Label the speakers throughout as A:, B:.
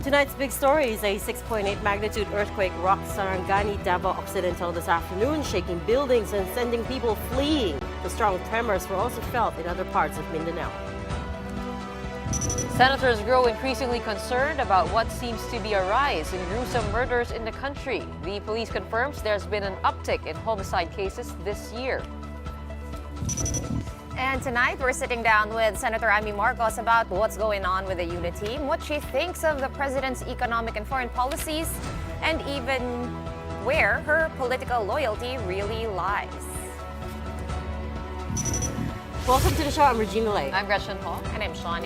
A: Tonight's big story is a 6.8 magnitude earthquake rocked Sarangani, Davao Occidental this afternoon, shaking buildings and sending people fleeing. The strong tremors were also felt in other parts of Mindanao.
B: Senators grow increasingly concerned about what seems to be a rise in gruesome murders in the country. The police confirms there's been an uptick in homicide cases this year.
C: And tonight, we're sitting down with Senator Imee Marcos about what's going on with the Uniteam, what she thinks of the president's economic and foreign policies, and even where her political loyalty really lies.
A: Welcome to the show. I'm Regina.
B: I'm Gretchen.
C: And I'm Shawn.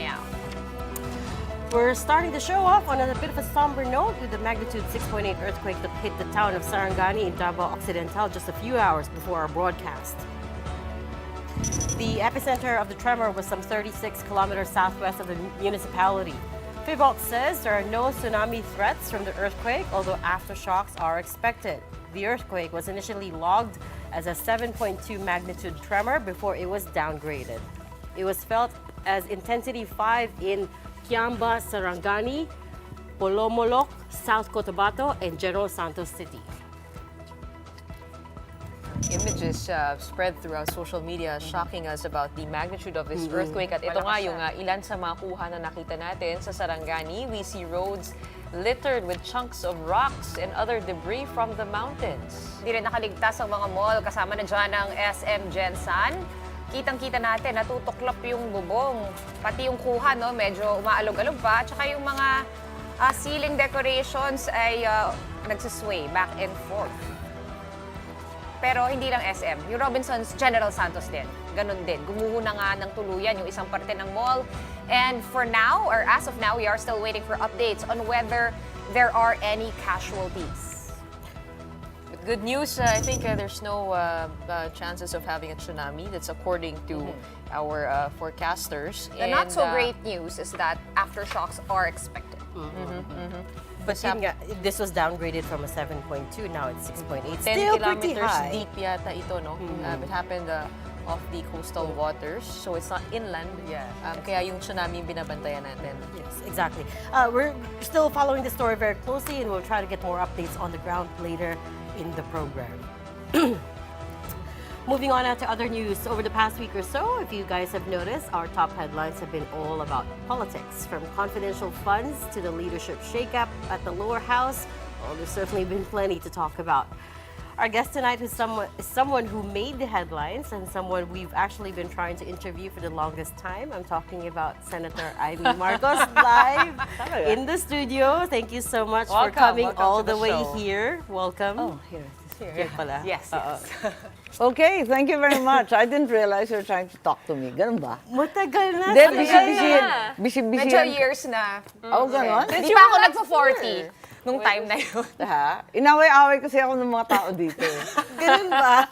A: We're starting the show off on a bit of a somber note with the magnitude 6.8 earthquake that hit the town of Sarangani in Davao Occidental just a few hours before our broadcast. The epicenter of the tremor was some 36 kilometers southwest of the municipality. PBBM says there are no tsunami threats from the earthquake, although aftershocks are expected. The earthquake was initially logged as a 7.2 magnitude tremor before it was downgraded. It was felt as intensity 5 in Kiamba, Sarangani, Polomolok, South Cotabato, and General Santos City.
B: Images spread throughout social media shocking us about the magnitude of this earthquake. At ito nga yung ilan sa mga kuha na nakita natin sa Sarangani. We see roads littered with chunks of rocks and other debris from the mountains.
C: Hindi rin nakaligtas ang mga mall kasama na dyan ang SM Gensan. Kitang-kita natin, natutuklap yung bubong. Pati yung kuha, no, medyo umaalog-alog pa. Tsaka yung mga ceiling decorations ay nagsisway back and forth. Pero hindi lang SM. Yung Robinson's General Santos din. Ganun din. Gumuho na nga ng tuluyan yung isang parte ng mall. And for now, or as of now, we are still waiting for updates on whether there are any casualties.
B: But good news, I think there's no chances of having a tsunami. That's according to our forecasters.
C: The not so great news is that aftershocks are expected.
A: But this was downgraded from a 7.2, now it's 6.8.
B: 10
A: Still pretty
B: kilometers
A: high.
B: deep yata ito, no? It happened off the coastal waters, so it's not inland.
A: Yeah.
B: Kaya yung tsunami yung binabantayan natin.
A: Yes, exactly. We're still following the story very closely, and we'll try to get more updates on the ground later in the program. Moving on now to other news. Over the past week or so, if you guys have noticed, our top headlines have been all about politics. From confidential funds to the leadership shakeup at the lower house, well, there's certainly been plenty to talk about. Our guest tonight is someone who made the headlines and someone we've actually been trying to interview for the longest time. I'm talking about Senator Imee Marcos live in the studio. Thank you so much for coming all the way here. Welcome.
D: Oh, here.
A: Here pala.
C: Yes.
D: Okay, thank you very much. I didn't realize you were trying to talk to me. Ganun ba?
A: Matagal na.
D: Hindi, busy.
C: Medyo years na.
D: Oh, ganon?
C: Hindi pa ako nagpo-40 nung time na yun.
D: Ha? Inaway-away kasi ako ng mga tao dito.
A: Ganun ba?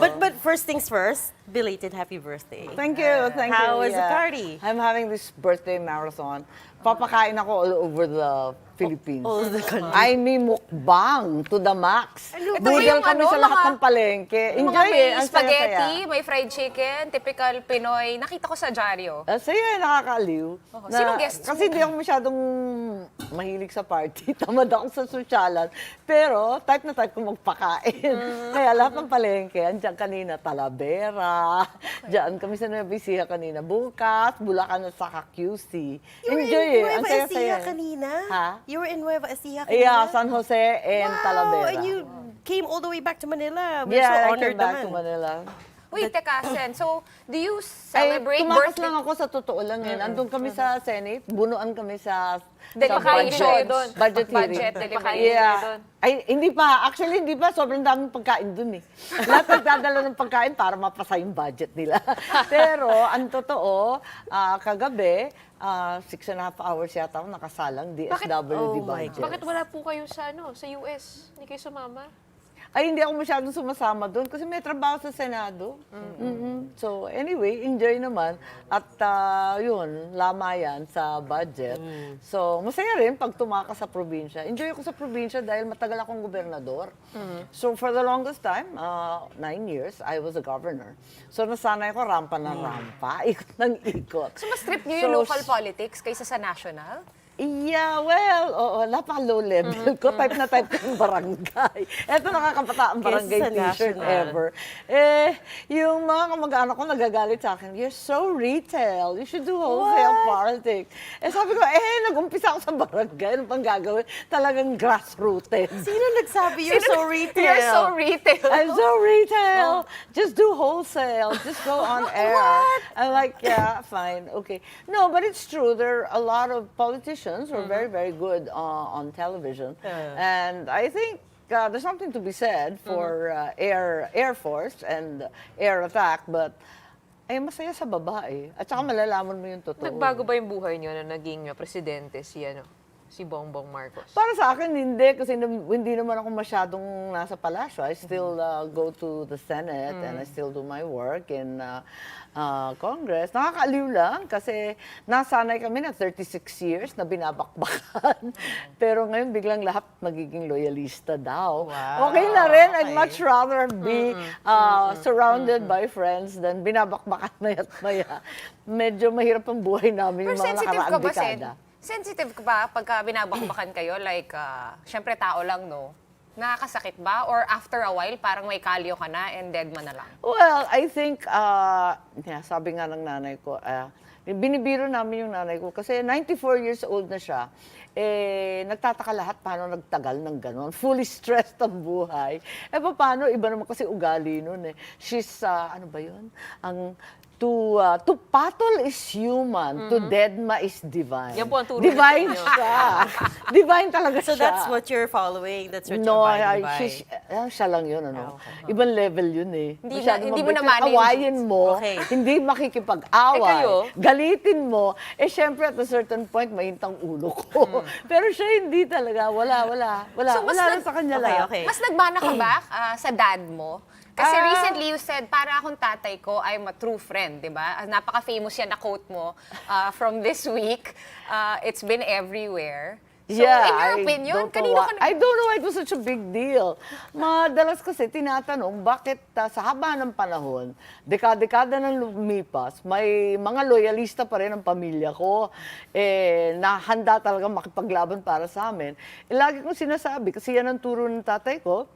A: But first things first, belated happy birthday.
D: Thank you, thank you.
A: How was the party?
D: I'm having this birthday marathon. Papakain ako all over the Philippines.
A: All over the country.
D: I mean, mukbang to the max.
C: Ito
D: Budol
C: yung
D: kami sa lahat ng palengke.
C: Mga
D: Enjoy
C: may
D: Ang
C: spaghetti,
D: saya-saya.
C: may fried chicken, typical Pinoy. Nakita ko sa dyaryo.
D: Saya, nakakaaliw.
C: Sinong guest
D: Kasi hindi ako masyadong mahilig sa party. Tamad ako sa sosyalan. Pero type na type ko magpakain. Kaya lahat ng palengke, andyan kanina Talavera. Diyan kami sa Nueva Ecija kanina. Bukas, Bulacan at saka QC. Enjoy
A: You were in
D: Ang
A: Nueva
D: saya-saya.
A: Ecija kanina?
D: Ha?
A: You were in Nueva Ecija kanina?
D: Yeah, San Jose and Talavera.
A: And you came all the way back to Manila. We're so
D: Yeah, I
A: honored
D: came back
A: naman.
D: to Manila.
C: Wait, teka, Sen. So, do you
D: Ay,
C: celebrate
D: tumakas
C: birthday?
D: lang ako sa totoo lang yan. Andun kami sa Senate, bunuan kami sa
B: Pakain
D: budget.
B: kayo doon.
D: Budget hearing.
C: Budget delivery.
B: Pakain kayo
D: Yeah.
B: doon.
D: Ay, hindi pa. Actually, hindi pa. Sobrang daming pagkain dun eh. Lahat nagdadala ng pagkain para mapasa yung budget nila. Pero, ang totoo, kagabi, 6.5 hours yata ako nakasalang DSWD budget.
B: Bakit wala po kayo sa US? Hindi kayo sumama?
D: Ay, hindi ako masyadong sumasama doon kasi may trabaho sa Senado. So, anyway, enjoy naman. At yun, lamayan sa budget. So, masaya rin pag tumakas sa probinsya. Enjoy ako sa probinsya dahil matagal akong gobernador. So, for the longest time, 9 years, I was a governor. So, nasanay ko rampa ng rampa, ikot ng ikot.
C: So, mas trip niyo yung local politics kaysa sa national?
D: Yeah, well, oo, napaka-low level ko. Type na type ko yung barangay. Eto nakakapataang barangay
A: Kesa
D: t-shirt
A: national.
D: ever. Yung mga kamag-anak ko nagagalit sa akin, you're so retail. You should do wholesale politics. Sabi ko, nag-umpisa ako sa barangay. Ano pang gagawin? Talagang grassrooted.
A: Sino nagsabi you're so retail?
C: You're so retail.
D: I'm so retail. Just do wholesale. Just go on air. I'm like, yeah, fine, okay. No, but it's true. There are a lot of politicians who are very, very good on television, and I think there's something to be said for air force and air attack. But ay masaya sa babae. At saka malalaman mo yung totoo.
B: Nagbago ba yung buhay niyo na naging presidente si Bongbong Marcos?
D: Para sa akin, hindi. Kasi hindi naman ako masyadong nasa palasyo. I still go to the Senate and I still do my work in Congress. Nakakaaliw lang kasi nasanay kami na 36 years na binabakbakan. Pero ngayon biglang lahat magiging loyalista daw.
A: Wow.
D: Okay na rin. I'd
A: Okay.
D: much rather be surrounded by friends than binabakbakan maya. Medyo mahirap ang buhay namin
C: Pero
D: yung mga
C: sensitive ka
D: nakaraang
C: ba,
D: dekada.
C: Sensitive ka ba pagka binabakbakan kayo? Like, syempre tao lang, no? Nakakasakit ba? Or after a while, parang may kalyo ka na and dead man na lang?
D: Well, I think, sabi nga ng nanay ko, binibiro namin yung nanay ko kasi 94 years old na siya. Nagtataka lahat paano nagtagal ng gano'n. Fully stressed ang buhay. Paano? Iba naman kasi ugali nun eh. She's, ano ba yun? To patol is human, to deadma is divine.
B: Yan po ang turo
D: Divine
B: ninyo.
D: siya. Divine talaga
A: So
D: siya.
A: that's what you're following? That's what
D: No,
A: you're abiding by?
D: siya lang yun, ano. Ibang level yun eh.
C: Hindi mo
D: mabait.
C: naman yung-
D: Awayin mo,
A: Okay.
D: hindi makikipag-away.
B: kayo?
D: Galitin mo. Syempre at a certain point, mahintang ulo ko. Pero siya hindi talaga. Wala.
C: So, mas
D: Wala lang sa kanya lang.
A: Okay.
C: Mas nagmana ka ba sa dad mo? Kasi recently you said, para akong tatay ko, I'm a true friend, di ba? Napaka-famous yan na quote mo from this week. It's been everywhere. So, in your opinion, kanino ka
D: I don't know why it was such a big deal. Madalas kasi tinatanong, bakit sa haba ng panahon, dekada-dekada nang lumipas, may mga loyalista pa rin ang pamilya ko na handa talaga makipaglaban para sa amin. Lagi kong sinasabi, kasi yan ang turo ng tatay ko,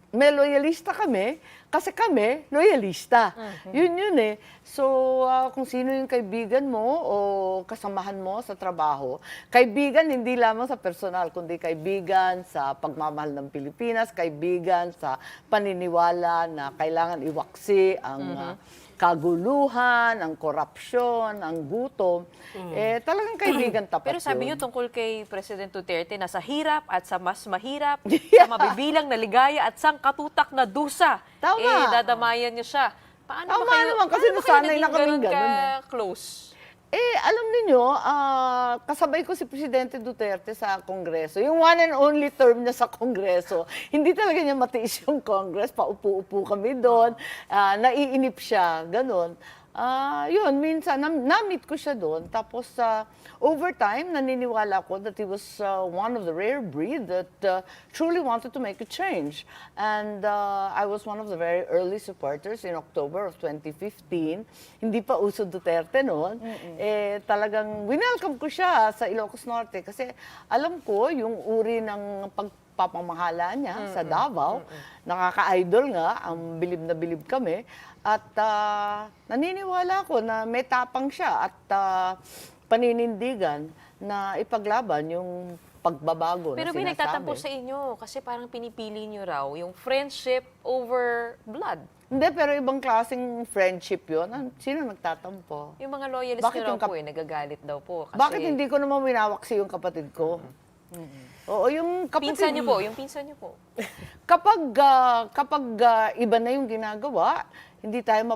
D: may loyalista kami, kasi kami, loyalista. Yun eh. So, kung sino yung kaibigan mo o kasamahan mo sa trabaho, kaibigan hindi lamang sa personal, kundi kaibigan sa pagmamahal ng Pilipinas, kaibigan sa paniniwala na kailangan iwaksi ang kaguluhan, ang korupsyon, ang gutom. Talagang kaibigan tapat
B: Pero sabi
D: yun.
B: niyo tungkol kay President Duterte na sa hirap at sa mas mahirap, sa mabibilang na ligaya at sang katutak na dusa,
D: Tama.
B: dadamayan niyo siya. Paano
D: Tama
B: ba kayo,
D: naman, kasi
B: paano ba kayo
D: nasanay
B: naging
D: na kaming
B: ganun
D: ganun
B: ka-close?
D: Alam niyo, kasabay ko si Presidente Duterte sa Kongreso. Yung one and only term niya sa Kongreso, hindi talaga niya matiis yung Congress. Paupo-upo kami doon. Naiinip siya, ganun. Yun, minsan, na-meet ko siya doon. Tapos, over time, naniniwala ko that he was one of the rare breed that truly wanted to make a change. And I was one of the very early supporters in October of 2015. Hindi pa uso Duterte noon. Talagang winelcome ko siya sa Ilocos Norte kasi alam ko yung uri ng pagpapamahala niya sa Davao. Nakaka-idol nga, ang bilib na bilib kami. At naniniwala ko na may tapang siya at paninindigan na ipaglaban yung pagbabago
B: Pero
D: na
B: may
D: sinasabi.
B: nagtatampo sa inyo kasi parang pinipili niyo raw yung friendship over blood.
D: Hindi, pero ibang klaseng friendship yun. Sino nagtatampo?
B: Yung mga loyalists
D: Bakit
B: niyo raw
D: yung
B: po nagagalit daw po. Kasi
D: Bakit hindi ko naman winawaksi yung kapatid ko? Oo, yung kapatid.
B: Pinsan niyo po, yung pinsan niyo po.
D: Kapag iba na yung ginagawa, hindi tayo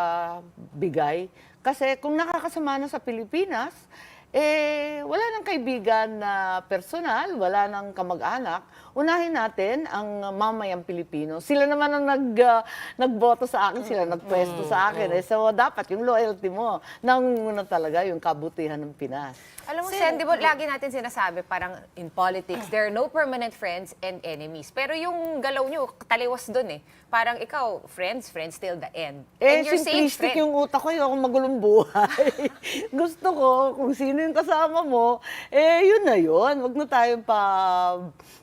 D: mapagbigay. Kasi kung nakakasama na sa Pilipinas, wala nang kaibigan na personal, wala nang kamag-anak, unahin natin ang mamayang Pilipino. Sila naman ang nagboto sa akin, sila nagpwesto sa akin. So, dapat yung loyalty mo, nangunguna talaga yung kabutihan ng Pinas.
C: Alam mo, Sen, di ba lagi natin sinasabi, parang in politics, there are no permanent friends and enemies. Pero yung galaw nyo, taliwas dun eh. Parang ikaw, friends till the end. And you're saying
D: Simplistic yung utak ko, yung magulong buhay. Gusto ko, kung sino yung kasama mo, yun na yun. Huwag na tayong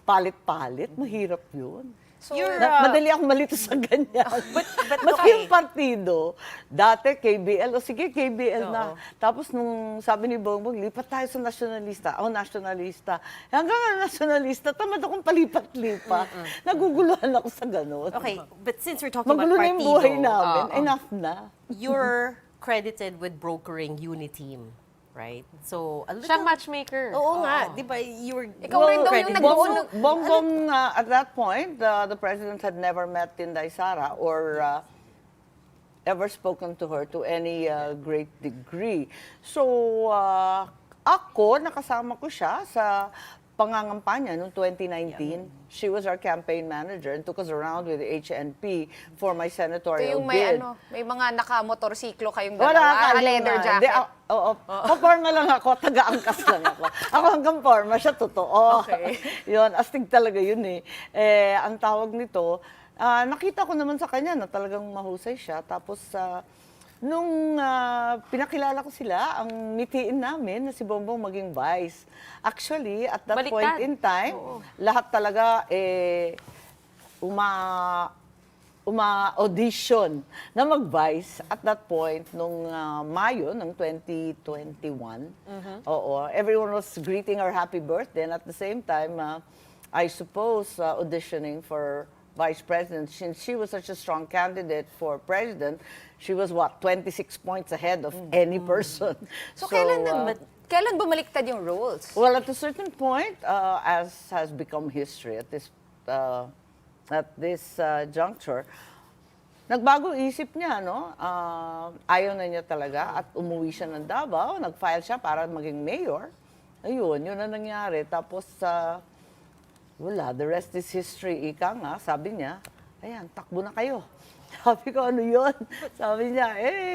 D: palit-palit. Mahirap yun.
C: So,
D: Madali akong malito sa ganyan.
A: but
D: Basta
A: okay.
D: yung partido, dati KBL, o sige KBL na. Tapos nung sabi ni Bongbong, lipat tayo sa nasyonalista. Ako nasyonalista. Hanggang nasyonalista, tamad akong palipat-lipat. Naguguluhan ako sa ganun.
A: Okay, but since we're talking
D: Magulo
A: about
D: na yung
A: partido,
D: buhay namin. Enough na.
A: you're credited with brokering Uniteam, right? So, a little...
B: Siya matchmaker.
A: Oo nga, di ba? You were...
C: Ikaw rin daw yung
A: credited-
C: nagbuo
D: Bongbong, at that point, the president had never met Tinday Sara or ever spoken to her to any great degree. So, ako, nakasama ko siya sa pangangampanya noong 2019. She was our campaign manager and took us around with the HNP for my
C: ito
D: senatorial
C: yung may,
D: bid.
C: may mga naka-motorsiklo kayong
D: Wala
C: dalawa,
D: ka,
C: leather
D: yun na.
C: jacket.
D: Hindi, oo. Paporma lang ako, taga-angkas lang ako. Ako hanggang forma, siya totoo.
C: Okay.
D: Yun, astig talaga yun eh. Ang tawag nito, nakita ko naman sa kanya na talagang mahusay siya. Tapos, nung pinakilala ko sila, ang mitiin namin na si Bongbong maging vice. Actually, at that
B: Baliktad.
D: point in time, lahat talaga uma-audition na mag-vice at that point nung Mayo ng 2021. Oo, everyone was greeting our happy birthday and at the same time, I suppose, auditioning for vice president. Since she was such a strong candidate for president, she was what, 26 points ahead of any person.
C: So, kailan bumaliktad yung roles?
D: Well, at a certain point, as has become history at this juncture, nagbago isip niya, no? Ayaw na niya talaga at umuwi siya ng Davao, nag-file siya para maging mayor. Ayun, yun ang nangyari. Tapos, wala, the rest is history. Ika nga, sabi niya, ayan, takbo na kayo. Sabi ko, ano yun? Sabi niya,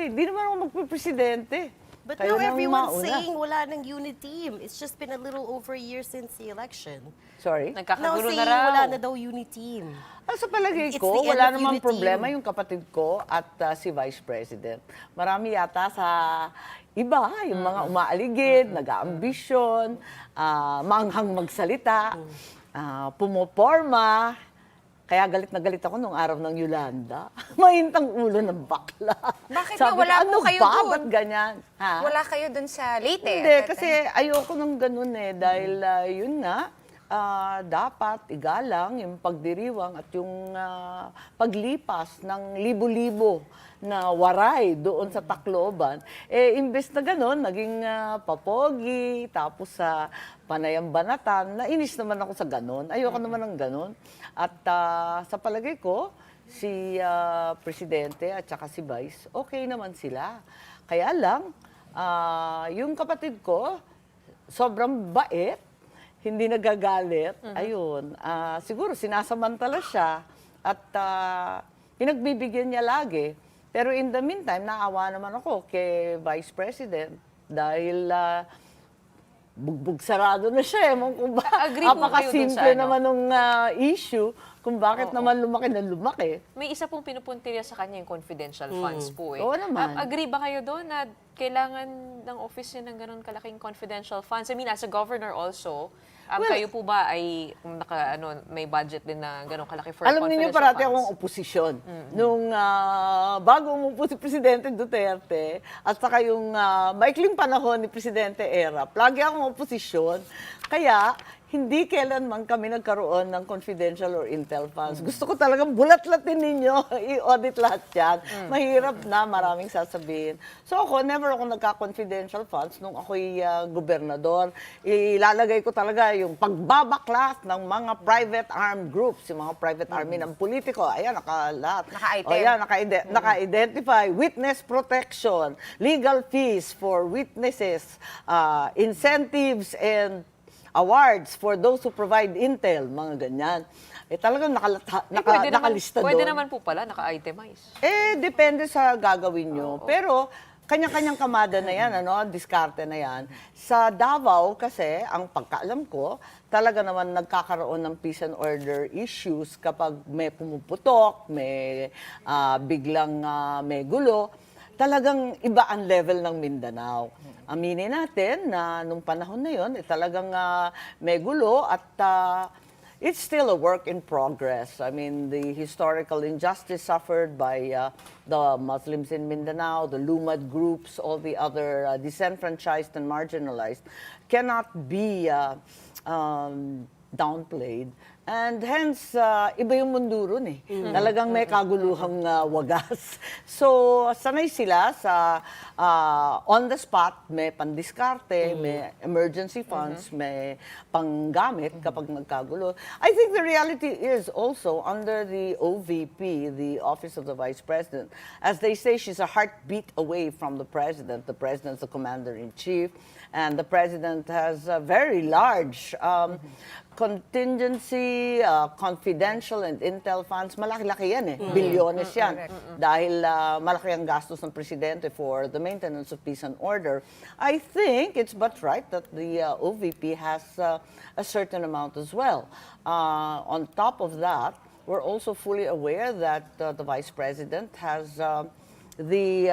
D: di naman ako magpipresidente.
A: But
D: Kayo
A: now
D: nang
A: everyone's
D: mauna.
A: saying wala nang Uniteam. It's just been a little over a year since the election.
D: Sorry?
A: Now
B: Nagkakagulo
A: saying
B: na raw.
A: wala na daw Uniteam.
D: Sa palagay
A: It's
D: ko,
A: the end
D: wala
A: of
D: namang
A: Uniteam.
D: problema yung kapatid ko at si Vice President. Marami yata sa iba, yung mga umaaligid, nag-aambisyon, manghang magsalita, pumoporma. Kaya galit na galit ako nung araw ng Yolanda. Mahintang ulo ng bakla.
C: Bakit
D: Sabi
C: nga? Wala
D: ko,
C: po
D: ano
C: kayo
D: ba?
C: dun?
D: Ba't ganyan? Ha?
C: Wala kayo dun sa Leyte?
D: Hindi, kasi ayoko nung ganun eh. Dahil yun nga, dapat igalang yung pagdiriwang at yung paglipas ng libo-libo na waray doon sa Tacloban. Imbes na ganun, naging papogi, tapos sa panayambanatan, nainis naman ako sa ganun. Ayoko naman ng ganun. At sa palagay ko, si Presidente at saka si Vice, okay naman sila. Kaya lang, yung kapatid ko, sobrang bait, hindi nagagalit. Ayun, siguro sinasamantala siya at pinagbibigyan niya lagi. Pero in the meantime, naawa naman ako kay Vice President dahil bugbog sarado na siya. Kung
B: Agree po kayo dun sa
D: apakasimple
B: ano?
D: naman ng issue kung bakit naman lumaki na lumaki.
B: May isa pong pinupuntirya sa kanya yung confidential funds po eh.
D: Oo naman.
B: Agree ba kayo doon na kailangan ng office niya ng ganun kalaking confidential funds? I mean, as a governor also, kayo po ba ay may budget din na ganun kalaki for
D: Alam
B: confidential
D: niyo, parati
B: funds?
D: akong oposisyon. Nung bago umupo si Presidente Duterte at saka yung maikling panahon ni Presidente Era, lagi akong oposisyon. Kaya, hindi kailanman kami nagkaroon ng confidential or intel funds. Gusto ko talagang bulat-latin ninyo, i-audit lahat yan. Mahirap na, maraming sasabihin. So ako, never ako nagka-confidential funds nung ako'y gobernador. Ilalagay ko talaga yung pagbabaklas ng mga private armed groups, yung mga private army ng politiko. Ayan, nakalat.
C: Naka-item.
D: Ayan, naka-identify. Witness protection, legal fees for witnesses, incentives, and awards for those who provide intel, mga ganyan. Talagang nakalista doon.
B: Pwede naman po pala, naka-itemize.
D: Depende sa gagawin nyo. Pero, kanya-kanyang kamada na yan, diskarte na yan. Sa Davao kasi, ang pagkaalam ko, talaga naman nagkakaroon ng peace and order issues kapag may pumuputok, may biglang may gulo. Talagang iba ang level ng Mindanao. Aminin natin na nung panahon na yun, talagang may gulo at it's still a work in progress. I mean, the historical injustice suffered by the Muslims in Mindanao, the Lumad groups, all the other disenfranchised and marginalized cannot be downplayed. And hence, iba yung mundo ron eh. Talagang may kaguluhang wagas. So, sanay sila sa on the spot, may pandiskarte, may emergency funds, may panggamit kapag nagkagulo. I think the reality is also under the OVP, the Office of the Vice President, as they say, she's a heartbeat away from the President. The President's the Commander-in-Chief, and the President has a very large contingency, confidential and intel funds, malaki-laki yan eh. Bilyones yan. Dahil malaki ang gastos ng presidente for the maintenance of peace and order. I think it's but right that the OVP has a certain amount as well. On top of that, we're also fully aware that the Vice President has the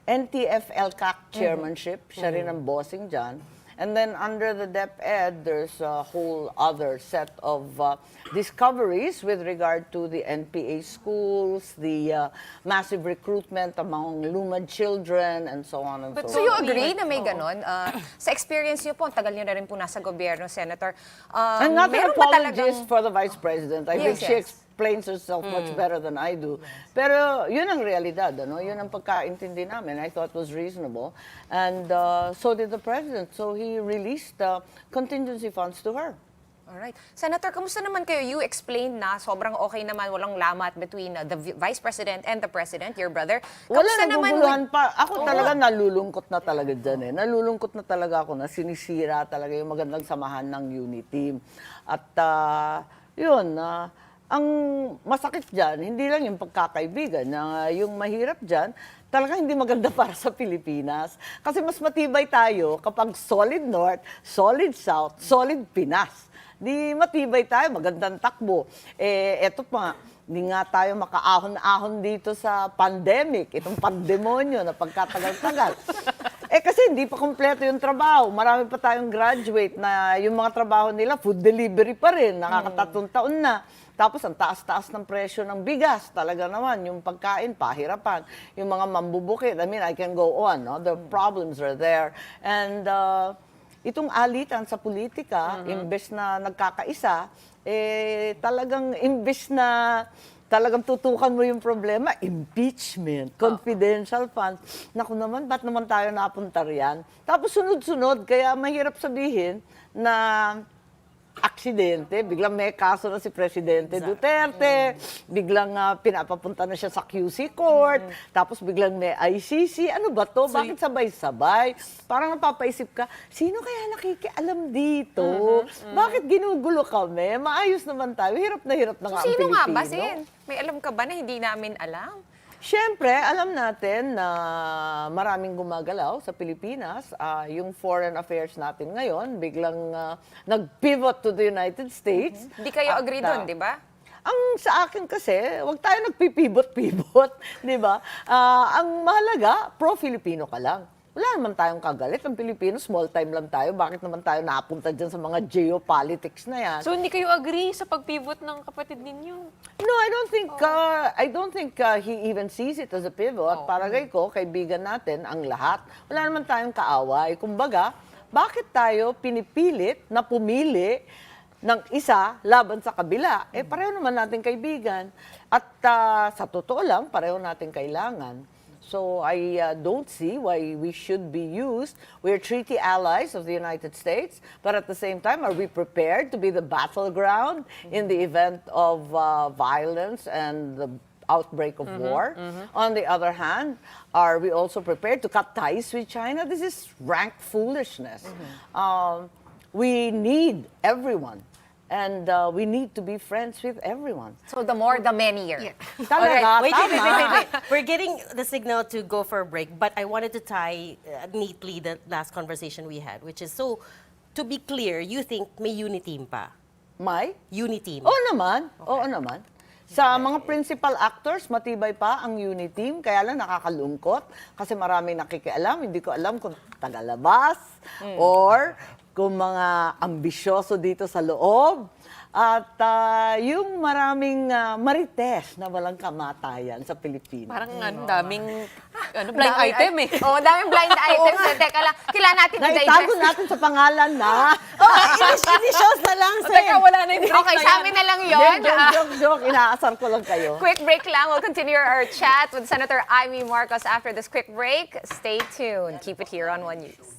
D: NTF-LCAC chairmanship. Siya rin ang bossing dyan. And then under the DepEd, there's a whole other set of discoveries with regard to the NPA schools, the massive recruitment among Lumad children, and so on and so on.
C: So you agree na may ganon? Sa experience niyo po, ang tagal niyo na rin po nasa gobyerno, Senator.
D: I'm not an
C: meron ba
D: apologist for the Vice President. I think she explains herself much better than I do. Pero yun ang realidad, yun ang pagkaintindi namin. I thought was reasonable. And so did the President. So he released contingency funds to her.
C: Alright. Senator, kamusta naman kayo? You explained na sobrang okay naman, walang lamat between the Vice President and the President, your brother.
D: Wala
C: Kamusta
D: naguguluhan pa. Ako talaga nalulungkot na talaga dyan eh. Nalulungkot na talaga ako na sinisira talaga yung magandang samahan ng Uniteam. At yun, ang masakit dyan, hindi lang yung pagkakaibigan, yung mahirap dyan, talaga hindi maganda para sa Pilipinas. Kasi mas matibay tayo kapag solid North, solid South, solid Pinas. Di matibay tayo, magandang takbo. Eto pa, hindi nga tayo makaahon-ahon dito sa pandemic, itong pandemonyo na pagkatagal-tagal. Kasi hindi pa kompleto yung trabaho. Marami pa tayong graduate na yung mga trabaho nila, food delivery pa rin, nakakatatong taon na. Tapos ang taas-taas ng presyo ng bigas, talaga naman, yung pagkain, pahirapan. Yung mga mambubukit, I mean, I can go on, no? The problems are there. And itong alitan sa politika, imbes na nagkakaisa, talagang imbes na talagang tutukan mo yung problema, impeachment, confidential funds. Naku naman, ba't naman tayo napunta riyan? Tapos sunod-sunod, kaya mahirap sabihin na aksidente, biglang may kaso na si Presidente Duterte, biglang pinapapunta na siya sa QC Court, tapos biglang may ICC. Ano ba to? Bakit sabay-sabay? Parang napapaisip ka, sino kaya nakikialam dito? Bakit ginugulo kami? Maayos naman tayo. Hirap na nga ang Pilipino.
C: Sino nga ba, Sen? May alam ka ba na hindi namin alam?
D: Siyempre, alam natin na maraming gumagalaw sa Pilipinas. Yung foreign affairs natin ngayon, biglang nag-pivot to the United States.
C: Hindi kayo agree doon, di ba?
D: Ang sa akin kasi, wag tayo nagpipivot-pivot, di ba? Ang mahalaga, pro-Filipino ka lang. Wala naman tayong kagalit. Ang Pilipino, small time lang tayo. Bakit naman tayo napunta dyan sa mga geopolitics na yan?
B: So hindi kayo agree sa pag-pivot ng kapatid ninyo?
D: No, I don't think he even sees it as a pivot. Paragay ko, kaibigan natin ang lahat. Wala naman tayong kaaway. Kumbaga, bakit tayo pinipilit na pumili ng isa laban sa kabila? Pareho naman natin kaibigan. At sa totoo lang, pareho natin kailangan. So I don't see why we should be used. We're treaty allies of the United States, but at the same time, are we prepared to be the battleground in the event of violence and the outbreak of war? On the other hand, are we also prepared to cut ties with China? This is rank foolishness. we need everyone. And we need to be friends with everyone.
C: So the more, the merrier.
D: Talaga,
A: Wait,
D: tama.
A: wait. We're getting the signal to go for a break, but I wanted to tie neatly the last conversation we had, which is, so, to be clear, you think may Uniteam pa?
D: May?
A: Uniteam.
D: Oo naman. Oo naman. Sa mga principal actors, matibay pa ang Uniteam, kaya lang nakakalungkot kasi marami nakikialam. Hindi ko alam kung tagalabas or kung mga ambisyoso dito sa loob. At yung maraming marites na walang kamatayan sa Pilipinas.
B: Parang daming blind item eh.
C: Oo, daming blind items. Teka lang, kailangan natin
D: Naitago
C: i-digest.
D: natin sa pangalan na.
A: Initials na lang, Sen.
B: Teka, wala na yung break
C: Okay,
B: na
C: sa
B: yan.
C: amin na lang yun.
D: Joke. Inaasar ko lang kayo.
C: Quick break lang. We'll continue our chat with Senator Imee Marcos after this quick break. Stay tuned. Keep it here on One News.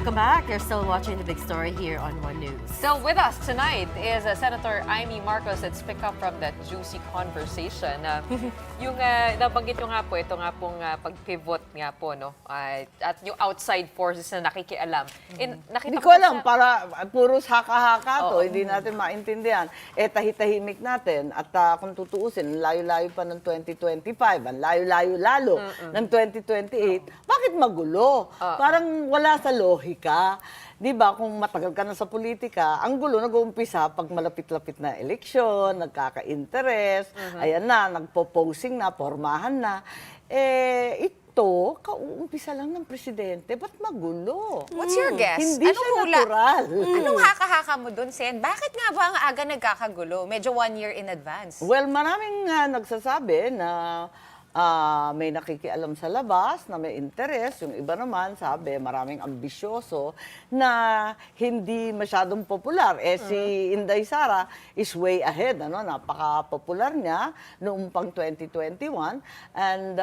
A: Welcome back. You're still watching The Big Story here on One News.
B: Still with us tonight is Senator Imee Marcos. Let's pick up from that juicy conversation. Yung nabanggit nyo nga po, ito nga pong pag-pivot nga po, no? At yung outside forces na nakikialam.
D: Hindi ko alam, para puros haka-haka to, hindi natin maintindihan. Tahitahimik natin. At kung tutuusin, layo-layo pa ng 2025, ang layo-layo lalo ng 2028, bakit magulo? Parang wala sa lohika. Di ba, kung matagal ka na sa politika, ang gulo nag-uumpisa pag malapit-lapit na eleksyon, nagkaka-interest, ayan na, nagpo-posing na, pormahan na. Ito, kauumpisa lang ng presidente, ba't magulo?
C: What's your guess?
D: Hindi
C: Anong
D: siya
C: hula?
D: natural.
C: Anong haka-haka mo dun, Sen? Bakit nga ba ang aga nagkakagulo? Medyo 1 year in advance.
D: Well, maraming nagsasabi na may nakikialam sa labas, na may interest. Yung iba naman, sabi, maraming ambisyoso na hindi masyadong popular. Si Inday Sara is way ahead. Napaka-popular niya noong pang 2021. And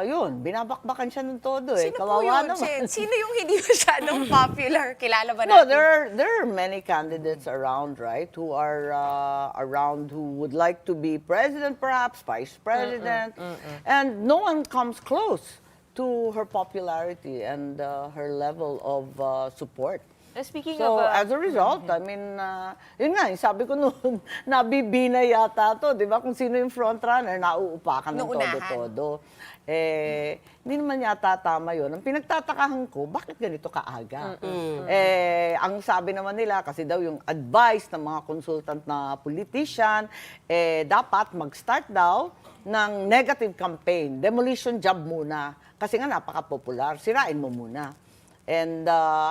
D: yun, binabakbakan siya ng todo.
C: Sino po
D: Kawawa
C: yun,
D: naman.
C: Sen? Sino yung hindi masyadong popular? Kilala ba
D: No,
C: natin?
D: there are many candidates around, right, who are around, who would like to be president, perhaps vice president, and no one comes close to her popularity and her level of support.
B: Speaking
D: So,
B: of...
D: as a result, I mean, yun nga, sabi ko noon, nabibina yata to, di ba? Kung sino yung frontrunner, nauupakan ng
C: Nauunahan.
D: todo-todo. Hindi naman yata tama yun. Ang pinagtatakahan ko, bakit ganito kaaga? Ang sabi naman nila, kasi daw yung advice ng mga consultant na politician, dapat mag-start daw ng negative campaign, demolition job muna. Kasi nga napaka-popular, sirain mo muna. And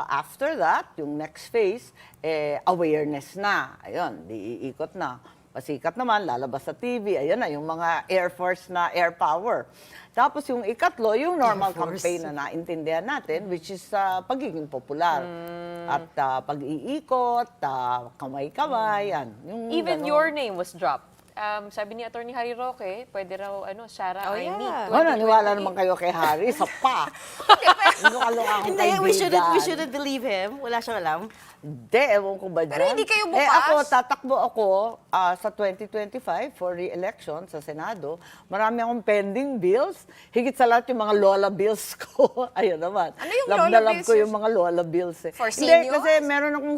D: after that, yung next phase, awareness na. Ayun, di iikot na. Pasikat naman, lalabas sa TV. Ayun na, yung mga Air Force na air power. Tapos yung ikatlo, yung normal campaign na naintindihan natin, which is pagiging popular. At pag-iikot, kamay-kamay, yan. Yung
B: Even
D: ganon.
B: your name was dropped sabi ni Attorney Harry Roque, pwede raw, Sarah,
A: Oh,
B: Imee,
A: yeah.
B: E.
D: Naniwala naman kayo kay Harry, sa pa. Loka-loka akong
A: Hindi,
D: kaibigan.
A: we shouldn't believe him. Wala siyang alam.
D: Hindi, ewan ko ba dyan?
C: Pero hindi kayo bukas?
D: Ako, tatakbo ako sa 2025 for re-election sa Senado. Marami akong pending bills. Higit sa lahat yung mga Lola bills ko. Ayun naman.
C: Ano yung
D: Love
C: Lola
D: na love
C: bills?
D: ko yung mga Lola bills.
C: For
D: Hindi,
C: seniors?
D: kasi meron akong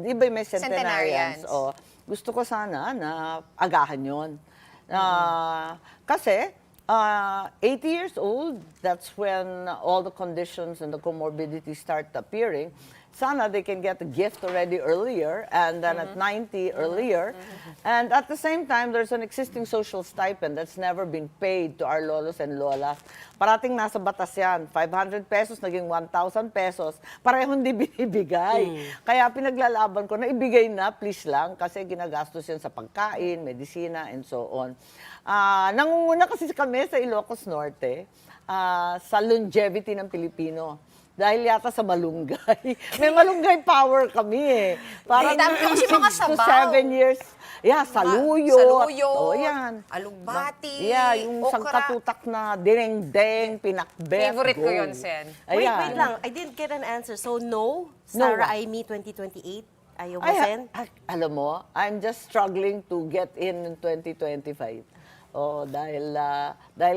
D: di ba may centenarians?
C: Centenarians.
D: O, gusto ko sana na agahan yun. Kasi, 80 years old, that's when all the conditions and the comorbidities start appearing. Sana they can get a gift already earlier, and then at 90 earlier. And at the same time, there's an existing social stipend that's never been paid to our lolos and lolas. Parating nasa batas yan, 500 pesos naging 1,000 pesos, pareho hindi binibigay. Kaya pinaglalaban ko na ibigay na, please lang, kasi ginagastos yan sa pagkain, medisina, and so on. Nangunguna kasi kami sa Ilocos Norte sa longevity ng Pilipino. Dahil yata sa malunggay. May malunggay power kami eh. Parang
C: dami ko kasi mga
D: 6 to
C: sabaw.
D: 7 years. Yeah, saluyot.
C: Saluyot.
D: Oh, yan.
C: Alugbati.
D: Yeah, yung
C: okra.
D: sangkatutak na dinengdeng, pinakbet.
C: Favorite ko
D: go.
C: yun, Sen.
A: Wait
D: Ayan.
A: lang. I didn't get an answer. So, no? Sarah Imee 2028? Ayaw mo, Sen?
D: Alam mo, I'm just struggling to get in 2025. Oh, dahil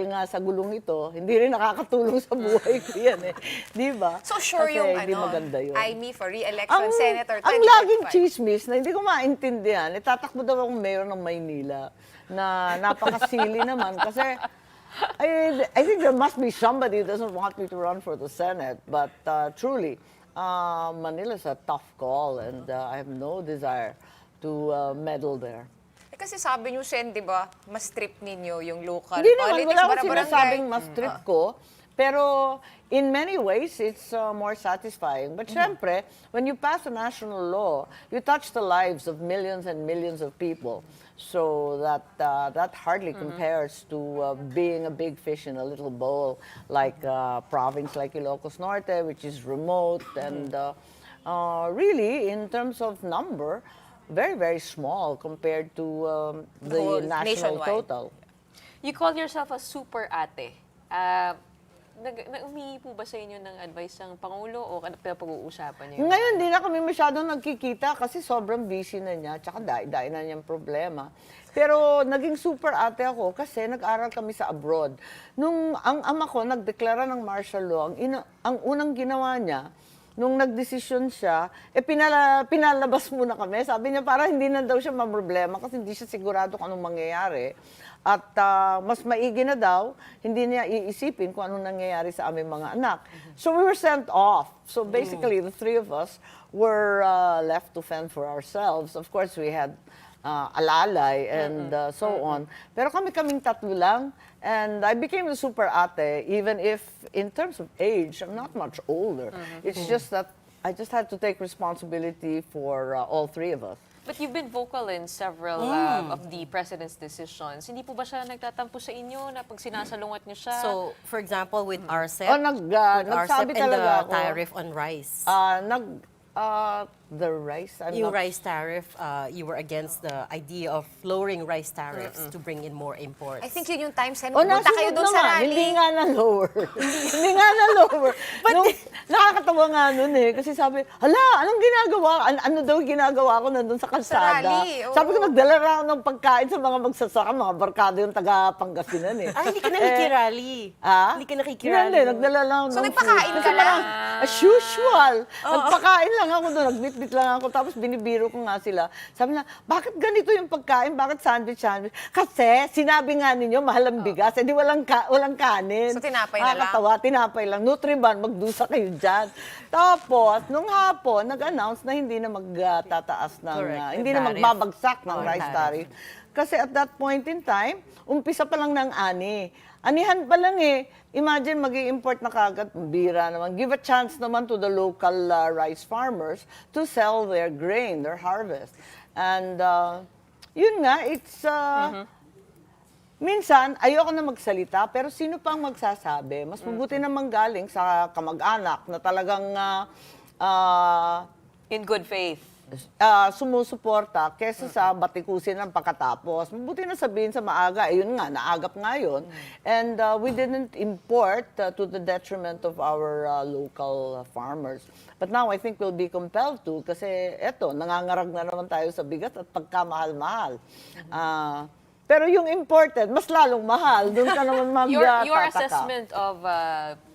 D: nga sa gulong ito, hindi rin nakakatulong sa buhay ko yan eh. Di ba?
C: So sure
D: Kasi
C: yung
D: hindi maganda yun.
C: Imee for re-election senator 2025.
D: Ang laging chismis na hindi ko maintindihan, tatakbo daw akong mayor ng Maynila na napakasili naman kasi I think there must be somebody who doesn't want me to run for the Senate, but truly, Manila's a tough call and I have no desire to meddle there.
C: Kasi sabi niyo, Sen, di ba, mas trip ninyo yung local
D: Hindi naman,
C: politics,
D: wala akong
C: bara-barangay.
D: sinasabing mas trip ko. Pero in many ways, it's more satisfying. But syempre, when you pass a national law, you touch the lives of millions and millions of people. So that hardly compares to being a big fish in a little bowl, like a province like Ilocos Norte, which is remote. And really, in terms of number, very, very small compared to the
C: whole
D: national
C: nationwide.
D: total.
B: You call yourself a super ate. Umihi po ba sa inyo ng advice ng Pangulo o pag-uusapan niyo?
D: Ngayon, di na kami masyadong nagkikita kasi sobrang busy na niya, tsaka dahil na niyang problema. Pero naging super ate ako kasi nag-aral kami sa abroad. Nung ang ama ko nagdeklara ng martial law, ang unang ginawa niya, nung nagdesisyon siya, pinalabas muna kami. Sabi niya para hindi na daw siya maproblema kasi hindi siya sigurado kung anong mangyayari. At mas maigi na daw, hindi niya iisipin kung anong nangyayari sa aming mga anak. So we were sent off. So basically, the three of us were left to fend for ourselves. Of course, we had alalay and so on. Pero kaming tatlo lang. And I became a super ate, even if in terms of age, I'm not much older. It's just that I just had to take responsibility for all three of us.
B: But you've been vocal in several of the President's decisions. Hindi po ba siya nagtatampo sa inyo na pag sinasalungat niyo siya?
A: So, for example, with RCEP,
D: Oh, nagsabi
A: and
D: talaga
A: the
D: ako.
A: tariff on rice.
D: The rice,
A: Yung rice tariff, you were against the idea of lowering rice tariffs to bring in more imports.
C: I think yun yung time, Sen.
D: Oh,
C: Punta kayo
D: nasunod
C: doon sa
D: naman.
C: rally.
D: Hindi nga na lower. Hindi nga na lower. Nakakatawa nga nun eh. Kasi sabi, hala, anong ginagawa? Ano daw ginagawa ko nandun sa kalsada?
C: rally, oo.
D: Sabi ko, nagdala raw ng pagkain sa mga magsasaka, mga barkado yung taga Pangasinan eh.
A: Hindi ka nakikirally. Hindi ka nakikirally.
D: Hindi, nagdala lang
C: So,
D: ng
C: nagpakain
D: food.
C: ka
D: Kasi
C: lang?
D: As usual. Nagpakain lang ako doon. Nagbitbit lang ako. Tapos binibiro ko nga sila. Sabi na, bakit ganito yung pagkain? Bakit sandwich? Kasi, sinabi nga ninyo, mahal ang bigas. Eh di walang kanin.
C: So, tinapay na lang?
D: Nakakatawa, tinapay lang. Nutriban, magdusa kayo dyan. Tapos, nung hapon, nag-announce na hindi na magtataas ng,
A: Correct.
D: hindi na
A: Tariff.
D: magbabagsak ng
A: Oh,
D: rice
A: tariff.
D: tariff. Kasi at that point in time, umpisa pa lang ng ani. Anihan pa lang eh. Imagine mag-i-import na kagad, bira naman. Give a chance naman to the local rice farmers to sell their grain, their harvest. And yun nga, it's... Minsan, ayoko na magsalita, pero sino pang magsasabi? Mas mabuti namang galing sa kamag-anak na talagang
B: in good faith.
D: sumusuporta kesa sa batikusin ng pagkatapos. Mabuti na sabihin sa maaga, yun nga, naagap nga yun. And we didn't import to the detriment of our local farmers. But now I think we'll be compelled to kasi eto, nangangarag na naman tayo sa bigat at pagkamahal-mahal. Pero yung imported, mas lalong mahal. Doon ka naman
B: Your
D: tataka.
B: assessment of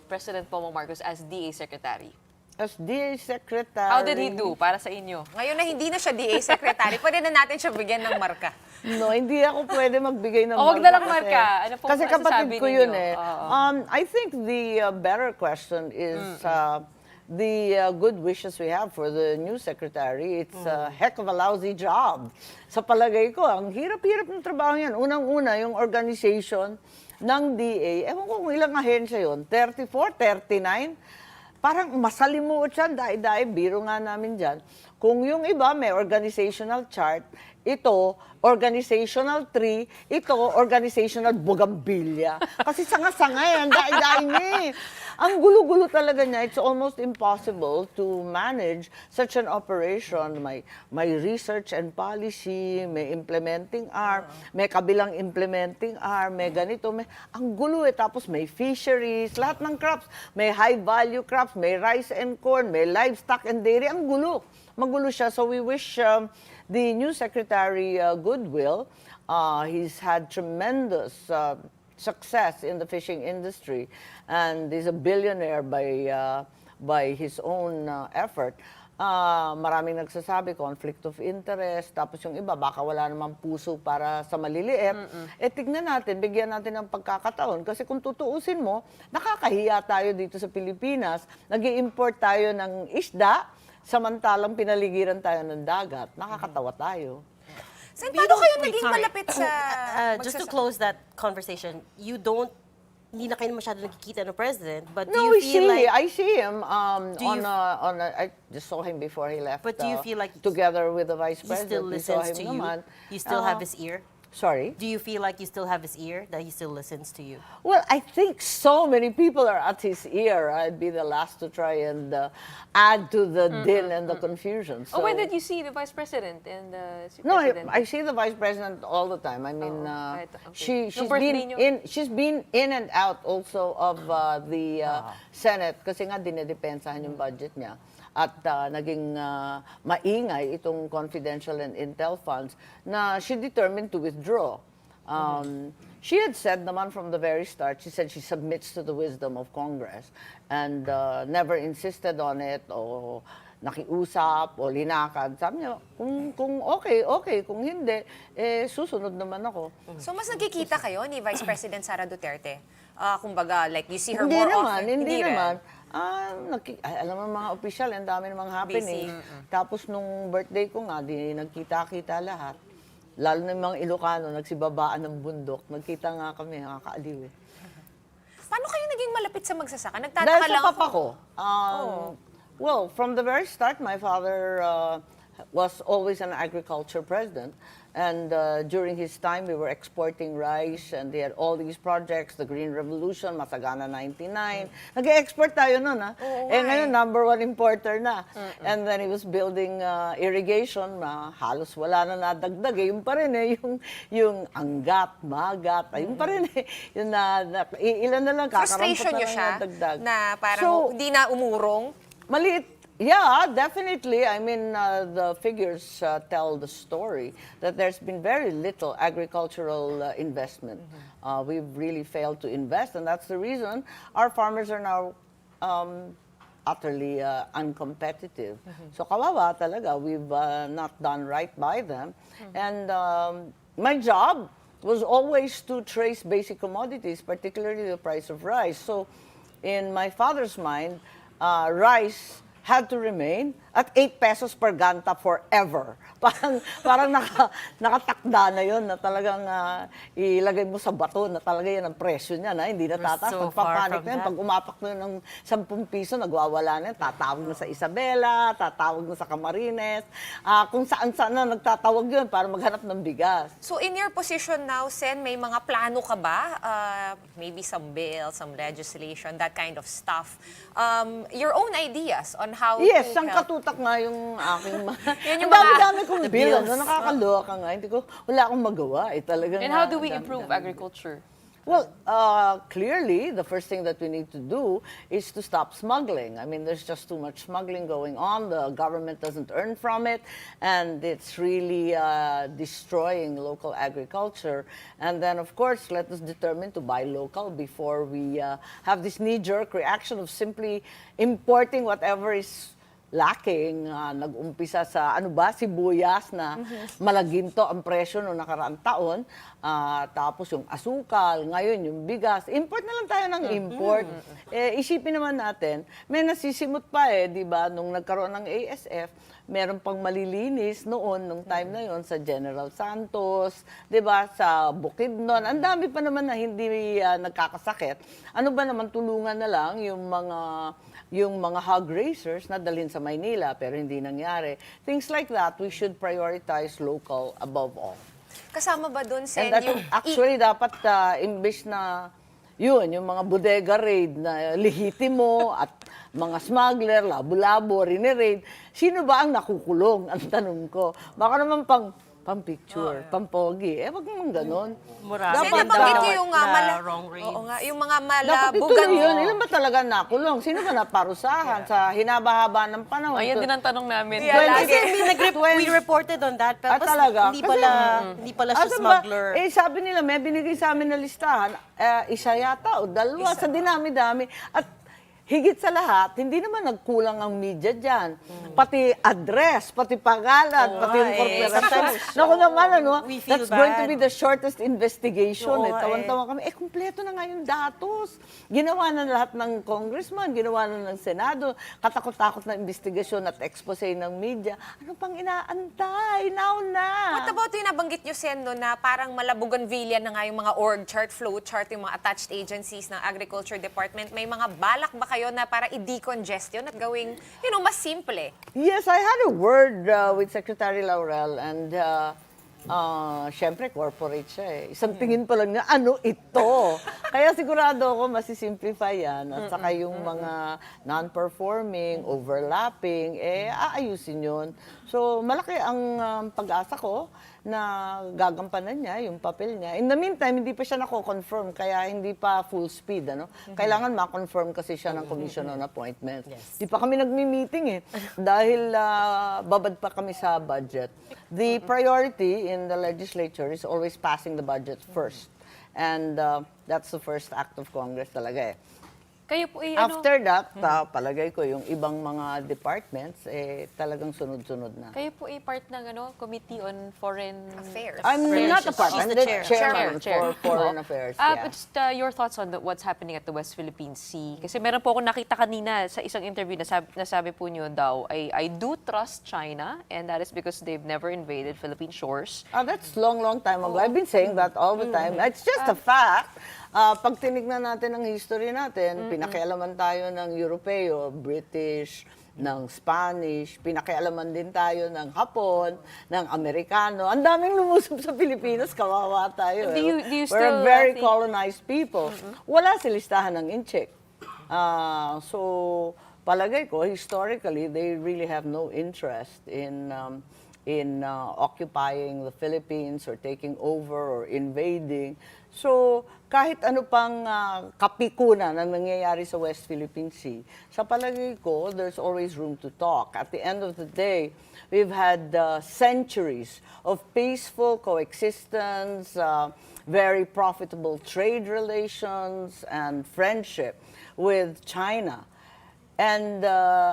B: President Bongbong Marcos as DA Secretary.
D: As DA Secretary.
B: How did he do para sa inyo?
C: Ngayon na hindi na siya DA Secretary, pwede na natin siya bigyan ng marka.
D: No, hindi ako pwede magbigay ng
B: Wag na lang marka. Ano pong
D: kasi kapatid
B: masasabi
D: ko
B: ninyo?
D: yun eh.
B: Oo.
D: I think the better question is the good wishes we have for the new secretary. It's a heck of a lousy job. Sa palagay ko, ang hirap-hirap ng trabaho yan. Unang-una, yung organization ng DA, ewan ko kung ilang ahensya yun, 34, 39? Parang masalimuot yan, dahi-dahi, biro nga namin dyan. Kung yung iba may organizational chart, ito, organizational tree, ito, organizational bugambilya. Kasi sanga-sanga yan, dahi-dahi niya eh. Ang gulo-gulo talaga niya, it's almost impossible to manage such an operation. May research and policy, may implementing arm, may kabilang implementing arm, may ganito, ang gulo eh. Tapos may fisheries, lahat ng crops, may high-value crops, may rice and corn, may livestock and dairy, ang gulo. Magulo siya. So we wish the new secretary goodwill. He's had tremendous success in the fishing industry and is a billionaire by his own effort. Maraming nagsasabi, conflict of interest, tapos yung iba, baka wala namang puso para sa maliliit. Tignan natin, bigyan natin ng pagkakataon. Kasi kung tutuusin mo, nakakahiya tayo dito sa Pilipinas, nag-i-import tayo ng isda, samantalang pinaligiran tayo ng dagat. Nakakatawa tayo.
C: Sen, paano kayo naging malapit sa...
A: Just to close that conversation, hindi na kayo masyado nakikita ng president, but do
D: No,
A: you feel like...
D: I see him
A: you-
D: I just saw him before he left.
A: But do you feel like
D: together with the vice
A: he
D: president,
A: still
D: we saw
A: listens
D: him
A: to you?
D: naman.
A: You still have his ear?
D: Sorry?
A: Do you feel like you still have his ear, that he still listens to you?
D: Well, I think so many people are at his ear. I'd be the last to try and add to the din and the confusion. So,
B: When did you see the Vice President and the
D: No,
B: President?
D: I see the vice president all the time. I mean,
B: right, okay.
D: she's
B: Nung birthday
D: been
B: niyo?
D: she's been in and out also of the Senate kasi nga dinedepensahan yung budget niya. At naging maingay itong confidential and intel funds na she determined to withdraw. She had said naman from the very start, she said she submits to the wisdom of Congress and never insisted on it o nakiusap o linakad. Sabi niya, kung okay, kung hindi, susunod naman ako.
C: So, mas nagkikita kayo ni Vice President Sara Duterte? Kumbaga, like, you see her
D: Hindi
C: more
D: naman,
C: often?
D: hindi
C: rin?
D: naman. Alam mo mga opisyal, ang dami namang happening. Tapos nung birthday ko nga, di nagkita-kita lahat. Lalo na yung mga Ilocano, nagsibabaan ng bundok. Nagkita nga kami, nakakaaliw eh.
C: Paano kayo naging malapit sa magsasaka?
D: Dahil
C: Nagtataka
D: sa
C: lang
D: papa
C: ako.
D: ko. Well, from the very start, my father was always an agriculture president. And during his time, we were exporting rice and they had all these projects, the Green Revolution, Masagana 99. Nag-export tayo nun, ha? Ngayon, #1 importer na. And then he was building irrigation, halos wala na nadagdag. Yung pa rin eh, yung anggat, magat, yung pa rin eh. Yung ilan na lang, kakarampot
C: Frustration
D: na
C: niyo
D: lang
C: siya
D: nadagdag.
C: na parang hindi na umurong?
D: Maliit. Yeah, definitely. I mean, the figures tell the story that there's been very little agricultural investment. We've really failed to invest, and that's the reason our farmers are now utterly uncompetitive. So kawawa talaga, we've not done right by them. And my job was always to trace basic commodities, particularly the price of rice. So in my father's mind, rice had to remain at 8 pesos per ganta forever. Parang nakatakda na yun na talagang ilagay mo sa bato na talaga yan ang presyo niya na hindi na
A: We're
D: tataas.
A: so far
D: Pagpapanik
A: from
D: na yan,
A: that.
D: pag umapak na yun ng 10 piso, nagwawala na yan, tatawag na sa Isabela, tatawag na sa Camarines, kung saan-saan na nagtatawag yun para maghanap ng bigas.
C: So, in your position now, Sen, may mga plano ka ba? Maybe some bill, some legislation, that kind of stuff. Your own ideas on how
D: Yes,
C: to help?
D: umutak nga yung aking
C: Yan yung
D: ang dami-dami kong
A: The
D: bill,
A: bills.
D: nakakaloka nga. Hindi ko, wala akong magawa. Talagang,
B: And how do we
D: dami-dami.
B: improve agriculture?
D: Well, clearly, the first thing that we need to do is to stop smuggling. I mean, there's just too much smuggling going on. The government doesn't earn from it, and it's really destroying local agriculture. And then, of course, let us determine to buy local before we have this knee-jerk reaction of simply importing whatever is lacking. Nag-umpisa sa sibuyas na malaginto ang presyo noong nakaraang taon. Tapos yung asukal, ngayon yung bigas. Import na lang tayo ng import. Isipin naman natin, may nasisimot pa di ba, nung nagkaroon ng ASF, meron pang malilinis noon, nung time na yon sa General Santos, di ba, sa Bukidnon. Ang dami pa naman na hindi nagkakasakit. Ano ba naman, tulungan na lang yung mga hog raisers na dalhin sa Maynila, pero hindi nangyari. Things like that, we should prioritize local above all.
C: Kasama ba doon, Sen,
D: And that,
C: yung...
D: actually, dapat imbis na yung mga bodega raid na lihitimo at mga smuggler, labo-labo, riniraid, sino ba ang nakukulong? Ang tanong ko. Baka naman pang-picture, pang-pogi. Wag naman ganon.
A: Marami.
C: Sen,
A: Dapat
C: nabanggit
A: daw
C: niyo yung
A: na wrong reads.
C: Oo nga, yung mga
D: Dapat
C: malabugan.
D: ituloy yun. Ilan ba talaga nakulong? Sino ba naparusahan sa hinaba-haba ng panahon?
B: Ayan din ang tanong namin.
C: Yeah,
A: Kasi we reported on that, pero
D: talaga?
A: hindi pala siya
D: Asa
A: smuggler.
D: Sabi nila, may binigay sa amin na listahan, isa yata o dalawa, sa dinami-dami. At higit sa lahat, hindi naman nagkulang ang media dyan. Pati address, pati pangalan, pati yung corporation. Naku naman,
A: We feel
D: that's going to
A: bad.
D: be the shortest investigation.
A: Oo,
D: Tawan-tawa kami. Kumpleto na nga yung datos. Ginawa na lahat ng congressman, ginawa na ng Senado, katakot-takot na investigasyon at expose ng media. Ano pang inaantay? Now na!
C: What about yung nabanggit nyo, Sen, no, na parang malabuganvilya na nga yung mga org chart, flow chart, yung mga attached agencies ng Agriculture Department. May mga balak ba kayo na para i-decongest yun at gawing, mas simple?
D: Yes, I had a word with Secretary Laurel and syempre corporate siya Isang tingin pa lang niya, ano ito? Kaya sigurado ako masisimplify yan at saka yung mga non-performing, overlapping, aayusin yun. So malaki ang pag-asa ko na gagampanan niya yung papel niya. In the meantime, hindi pa siya nako-confirm, kaya hindi pa full speed. Kailangan ma-confirm kasi siya ng Commission on Appointments. Di pa kami nagmi-meeting dahil babad pa kami sa budget. The priority in the legislature is always passing the budget first. And that's the first act of Congress talaga
B: Kayo po
D: After that, palagay ko yung ibang mga departments, talagang sunod-sunod na.
B: Kayo po part ng Committee on Foreign
C: Affairs.
D: I'm not a part.
A: She's
D: I'm
A: the
D: the
A: chair.
D: chairman
B: Chair.
D: for Foreign Affairs.
B: But just your thoughts on what's happening at the West Philippine Sea. Kasi meron po ako nakita kanina sa isang interview na sabi po niyo daw, I do trust China and that is because they've never invaded Philippine shores.
D: That's long time ago. I've been saying that all the time. It's just a fact. Pag tinignan natin ang history natin, pinakialaman tayo ng Europeo, British, ng Spanish, pinakialaman din tayo ng Hapon, ng Amerikano. Ang daming lumusob sa Pilipinas, kawawa tayo.
B: Do you
D: We're
B: still
D: a very
B: think-
D: colonized people. Wala sa listahan ng incheck. So, palagay ko, historically, they really have no interest in occupying the Philippines or taking over or invading. So, kahit ano pang kapikunan na nangyayari sa West Philippine Sea, sa palagay ko, there's always room to talk. At the end of the day, we've had centuries of peaceful coexistence, very profitable trade relations, and friendship with China. And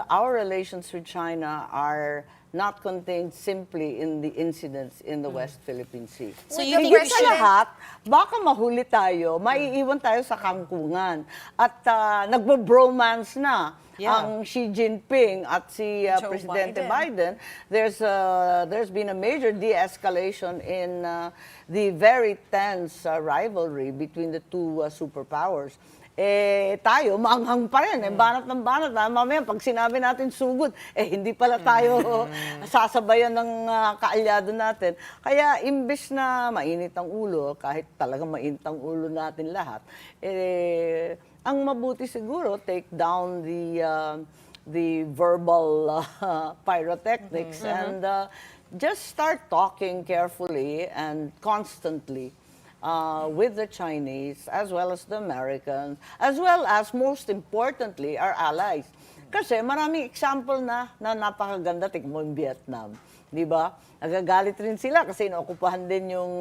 D: our relations with China are not contained simply in the incidents in the West Philippine Sea.
A: So you think
D: Higit
A: we
D: sa
A: should-
D: lahat, baka mahuli tayo, maiiwan tayo sa kangkungan. At nagbo-bromance na ang Xi Jinping at si
C: Joe
D: Presidente
C: Biden.
D: Biden. There's been a major de-escalation in the very tense rivalry between the two superpowers. Tayo, maanghang pa rin. Banat ng banat. Mamaya, pag sinabi natin sugod, hindi pala tayo sasabayan ng kaalyado natin. Kaya, imbes na mainit ang ulo, kahit talagang mainit ang ulo natin lahat, ang mabuti siguro, take down the verbal pyrotechnics and just start talking carefully and constantly with the Chinese, as well as the Americans, as well as, most importantly, our allies. Kasi maraming example na napakaganda, tignan mo yung Vietnam. Di ba? Nagagalit rin sila kasi inaokupahan din yung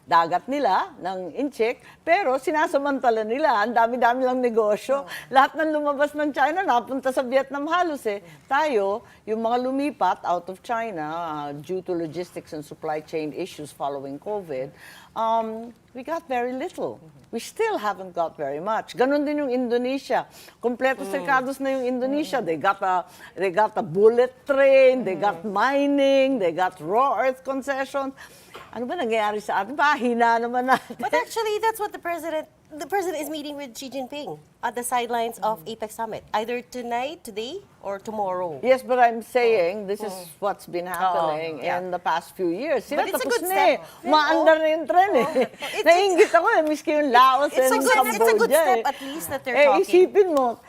D: dagat nila ng inchik, pero sinasamantala nila, ang dami-dami lang negosyo. Lahat ng lumabas ng China, napunta sa Vietnam halos eh. Tayo, yung mga lumipat out of China due to logistics and supply chain issues following COVID, we got very little. We still haven't got very much. Ganon din yung Indonesia. Kompleto sekados na yung Indonesia. They got a bullet train, they got mining, they got raw earth concessions. Ano ba nangyayari sa atin? Pahina naman natin.
A: But actually, that's what the president is meeting with Xi Jinping at the sidelines of APEC Summit, either tonight, today, or tomorrow.
D: Yes, but I'm saying this is what's been happening in the past few years. Sila
A: But it's a
D: tapos
A: good
D: na
A: step.
D: Maandar na yung tren Nainggit ako miski yung Laos
A: It's
D: and
A: a good
D: Cambodia
A: step at least that they're talking.
D: Isipin mo,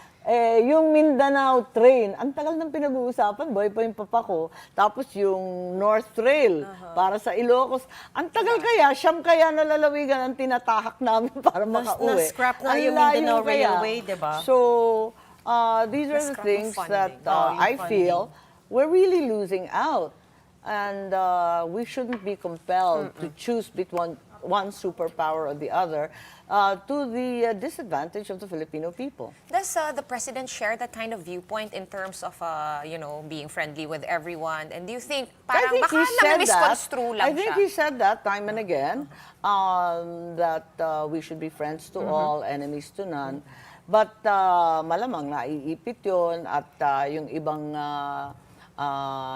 D: yung Mindanao train, ang tagal ng pinag-uusapan, boy pa yung papa ko. Tapos yung North Trail para sa Ilocos. Ang tagal kaya, siyam kaya nalalawigan ang tinatahak namin para makauwi.
A: Na-scrap na
D: Ang
A: yung
D: layo
A: Mindanao
D: kaya.
A: Railway, diba?
D: So, these are the things that I feel we're really losing out. And we shouldn't be compelled to choose between one superpower or the other to the disadvantage of the Filipino people.
C: Does the president share that kind of viewpoint in terms of, being friendly with everyone? And do you think parang
D: I think
C: baka
D: he said that.
C: misconstrue lang
D: I think
C: siya?
D: he said that time and again, that we should be friends to all, enemies to none. But malamang naiipit yun at yung ibang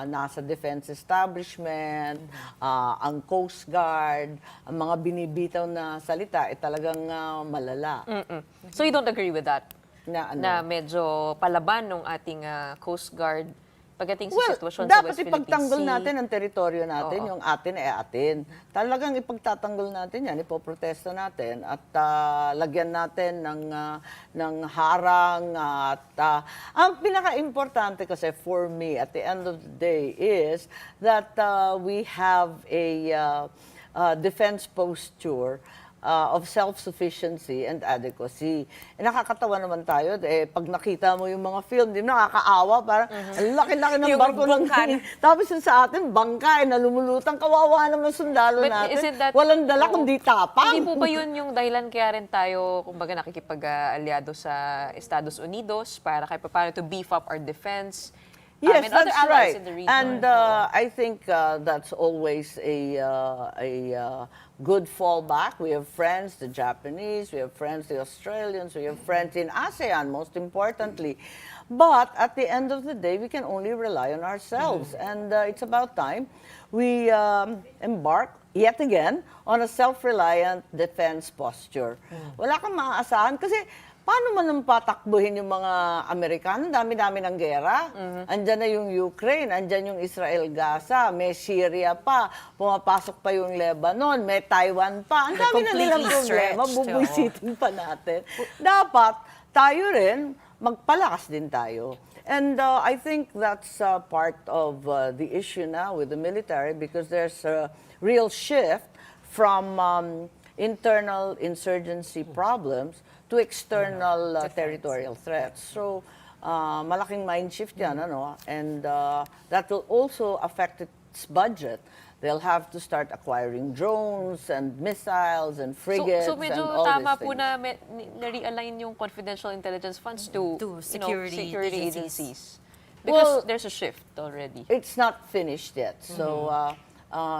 D: nasa defense establishment, ang Coast Guard, ang mga binibitaw na salita, talagang malala.
B: So you don't agree with that?
D: Na, ano?
B: Na medyo palaban ng ating Coast Guard pagdating sa
D: Well,
B: sitwasyon sa
D: dapat
B: West Philippine
D: ipagtanggol
B: Sea?
D: natin ang teritoryo natin, yung atin ay atin. Talagang ipagtatanggol natin yan, ipoprotesta natin at lagyan natin ng harang. At ang pinaka-importante kasi for me at the end of the day is that we have a defense posture of self-sufficiency and adequacy. Nakakatawa naman tayo, pag nakita mo yung mga film, di nakakaawa, parang ang laki-laki ng
C: Yung
D: barko ng
C: bangka.
D: Tapos yung sa atin, bangka, na lumulutang, kawawa naman sundalo
B: But
D: natin.
B: isn't that-
D: Walang dala kundi tapang.
B: Hindi po ba yun yung dahilan kaya rin tayo, kumbaga, nakikipag-alyado sa Estados Unidos para kahit paano to beef up our defense?
D: Yes,
B: and other
D: that's
B: allies
D: right.
B: in the region.
D: And I think that's always a good fallback. We have friends, the Japanese, we have friends, the Australians, we have friends in ASEAN, most importantly. But at the end of the day, we can only rely on ourselves. And it's about time we embark yet again on a self-reliant defense posture. Wala kang maaasahan kasi paano man nang patakbuhin yung mga Amerikano? Dami-dami ng gera. Andyan na yung Ukraine, andyan yung Israel-Gaza, may Syria pa, pumapasok pa yung Lebanon, may Taiwan pa. Ang dami na nilang
A: completely
D: problema,
A: stretched,
D: bubwisitin pa natin. Dapat tayo rin, magpalakas din tayo. And I think that's part of the issue now with the military because there's a real shift from internal insurgency problems to external territorial threats. So, malaking mind shift yan, ano? And that will also affect its budget. They'll have to start acquiring drones and missiles and frigates
B: So medyo
D: and all
B: tama
D: these
B: po
D: things.
B: na na-realign yung confidential intelligence funds to
A: security
B: agencies. Because
D: Well,
B: there's a shift already.
D: It's not finished yet. So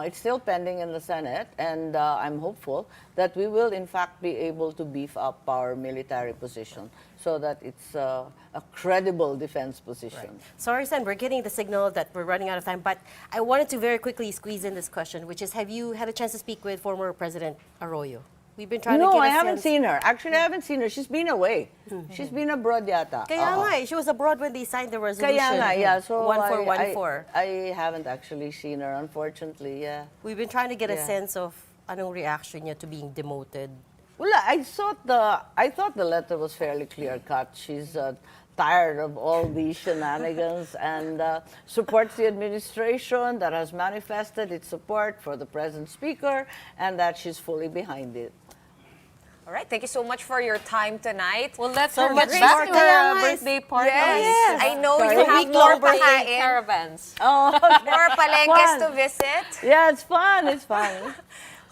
D: it's still pending in the Senate, and I'm hopeful that we will, in fact, be able to beef up our military position so that it's a credible defense position.
A: Sorry, Sen, we're getting the signal that we're running out of time, but I wanted to very quickly squeeze in this question, which is, have you had a chance to speak with former President Arroyo? We've been trying to
D: No,
A: get a
D: I haven't
A: sense.
D: seen her. Actually, I haven't seen her. She's been away. She's been abroad yata.
A: Kaya nga eh, she was abroad when they signed the resolution.
D: Kaya nga, yeah. So
A: 1414.
D: I haven't actually seen her, unfortunately, yeah.
A: We've been trying to get a
D: Yeah.
A: sense of anong reaction niya to being demoted.
D: Well, I thought the letter was fairly clear cut. She's tired of all these shenanigans and supports the administration that has manifested its support for the present speaker and that she's fully behind it.
C: All right, thank you so much for your time tonight.
B: Well, let's
A: So
B: her
A: much
B: back
A: more
B: to
A: kaya
B: her
A: nga eh.
B: birthday party.
C: Yes, I know
D: Sorry.
C: you
B: We
C: have
B: know
C: more
B: birthday
C: pakain,
B: caravans.
D: Oh,
C: more palengkes
D: Fun.
C: to visit.
D: yeah, it's fun. It's fun.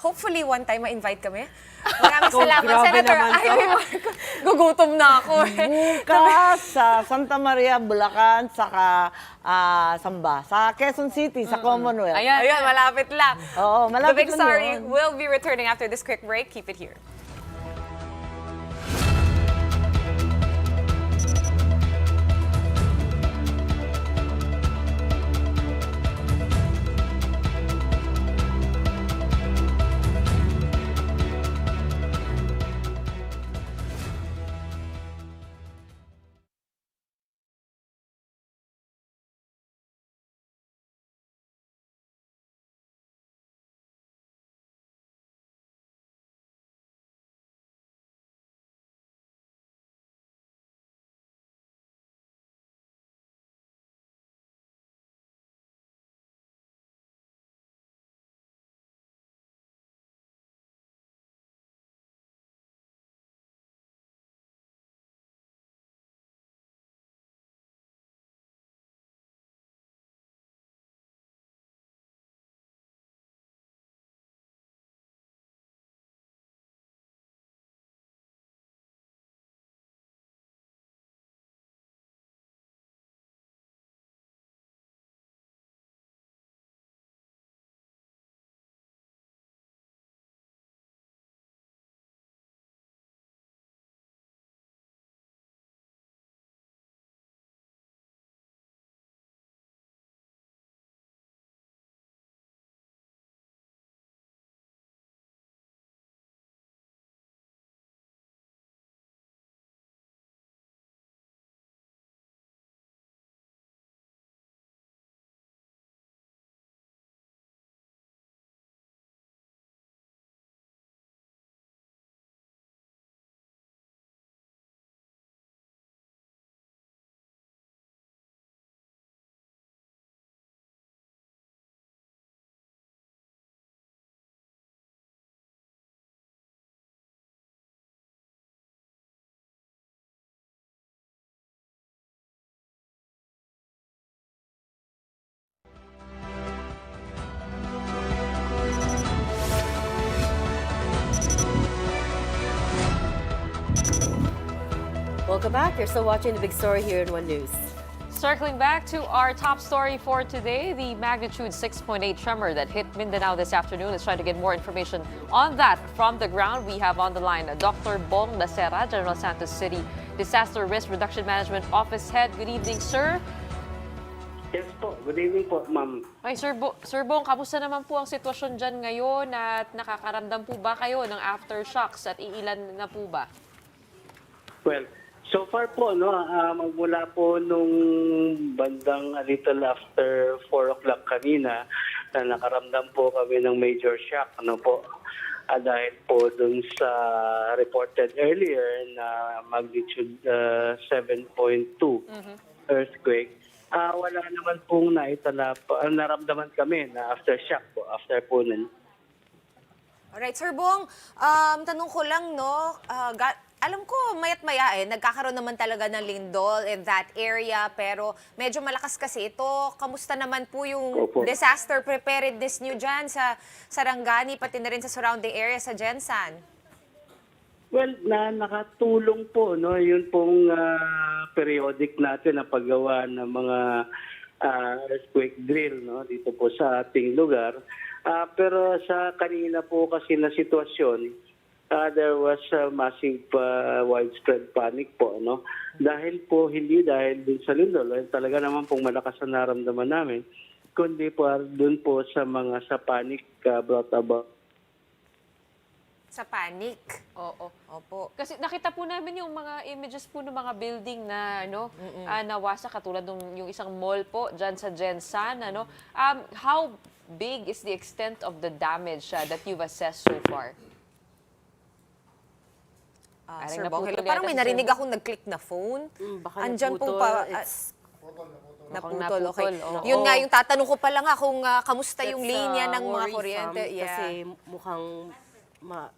C: Hopefully, one time ma-invite kami. Maraming
A: Oh,
C: salamat,
A: grabe
C: Senator
A: naman to.
C: Imee Marcos. Gugutom na ako eh.
D: Bukas sa Santa Maria, Bulacan, saka Samba, sa Quezon City, sa Commonwealth.
B: Ayan.
C: Ayun, malapit lang.
D: Oo,
C: The
D: malapit
C: Big
D: lang
C: Story
D: yun.
C: will be returning after this quick break. Keep it here.
A: Welcome back. You're still watching The Big Story here in One News.
B: Circling back to our top story for today, the magnitude 6.8 tremor that hit Mindanao this afternoon. Let's try to get more information on that from the ground. We have on the line Dr. Bong Lacera, General Santos City Disaster Risk Reduction Management Office Head. Good evening, sir.
E: Yes po. Good evening po, ma'am.
B: Ay, Sir Bong, kamusta naman po ang sitwasyon dyan ngayon at nakakaramdam po ba kayo ng aftershocks at iilan na po ba?
E: Well, so far po, no, magmula po nung bandang a little after 4 o'clock kanina, na nakaramdam po kami ng major shock, ano po. Dahil po dun sa reported earlier na magnitude 7.2 earthquake, wala naman pong naitala po, naramdaman kami na aftershock po, after po nun.
C: Alright, Sir Bong, tanong ko lang, no, alam ko, mayat-maya nagkakaroon naman talaga ng lindol in that area, pero medyo malakas kasi ito. Kamusta naman po yung
E: Opo.
C: disaster preparedness nyo dyan sa Sarangani, pati na rin sa surrounding area sa Gensan?
E: Well, nakatulong po, no, yun pong periodic natin na paggawa ng mga earthquake drill, no, dito po sa ating lugar. Pero sa kanina po kasi na sitwasyon, there was a massive widespread panic po, no? Dahil po, hindi dahil dun sa lindol, talaga naman pong malakas na naramdaman namin, kundi po dun po sa mga sa panic brought about.
C: Sa panic?
B: Oo.
C: Opo.
B: Kasi nakita po namin yung mga images po ng mga building na nawasak, katulad ng yung isang mall po dyan sa Gensan. How big is the extent of the damage that you've assessed so far? Parang
C: Sir Bong,
B: naputol
C: hello. Parang
B: yata
C: may
B: si Sir
C: narinig
B: Bong.
C: akong nag-click na phone.
A: Baka
C: Andyan po
A: naputol.
C: pa.
A: It's
C: Naputol, okay.
B: oo.
C: Yun nga, yung tatanong ko pa lang kung kamusta yung
A: That's,
C: linya ng mga
A: worrisome
C: kuryente.
A: Kasi mukhang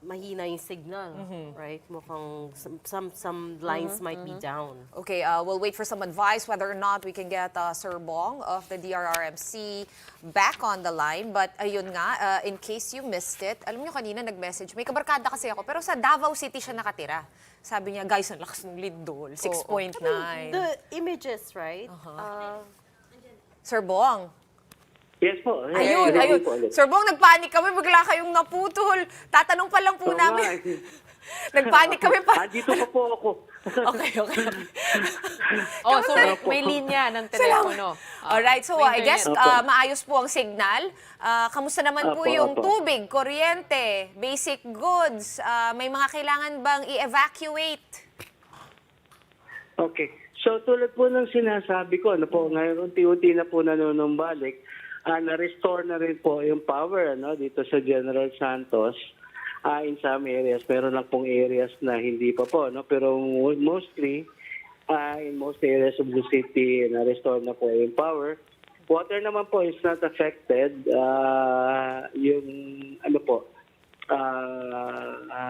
A: mahina yung signal, right? Mukhang some lines might be down.
C: Okay, we'll wait for some advice whether or not we can get Sir Bong of the DRRMC back on the line. But ayun nga, in case you missed it, alam niyo kanina nag-message, may kabarkada kasi ako, pero sa Davao City siya nakatira. Sabi niya, guys, ang lakas ng lindol, 6.9.
A: The images, right?
C: Sir Bong.
E: Yes po.
C: Ayun,
E: Yes,
C: ayun.
E: po ulit.
C: Sir Bong, nagpanik kami, bigla kayong naputol. Tatanong pa lang po
E: Oo
C: namin.
E: nga,
C: Nagpanik kami pa.
E: Andito pa po ako.
C: Okay.
B: Oh, so may linya ng telepono.
C: Alright, so
B: may
C: I guess
B: internet.
C: maayos po ang signal. Kamusta naman po
E: Opo,
C: yung
E: opo.
C: tubig, kuryente, basic goods? May mga kailangan bang i-evacuate?
E: Okay. So tulad po ng sinasabi ko, ano po, ngayon unti-unti na po nanunumbalik, na-restore na rin po yung power dito sa General Santos. In some areas, meron lang pong areas na hindi pa po, pero mostly, in most areas of the city, na-restore na po yung power. Water naman po is not affected. Yung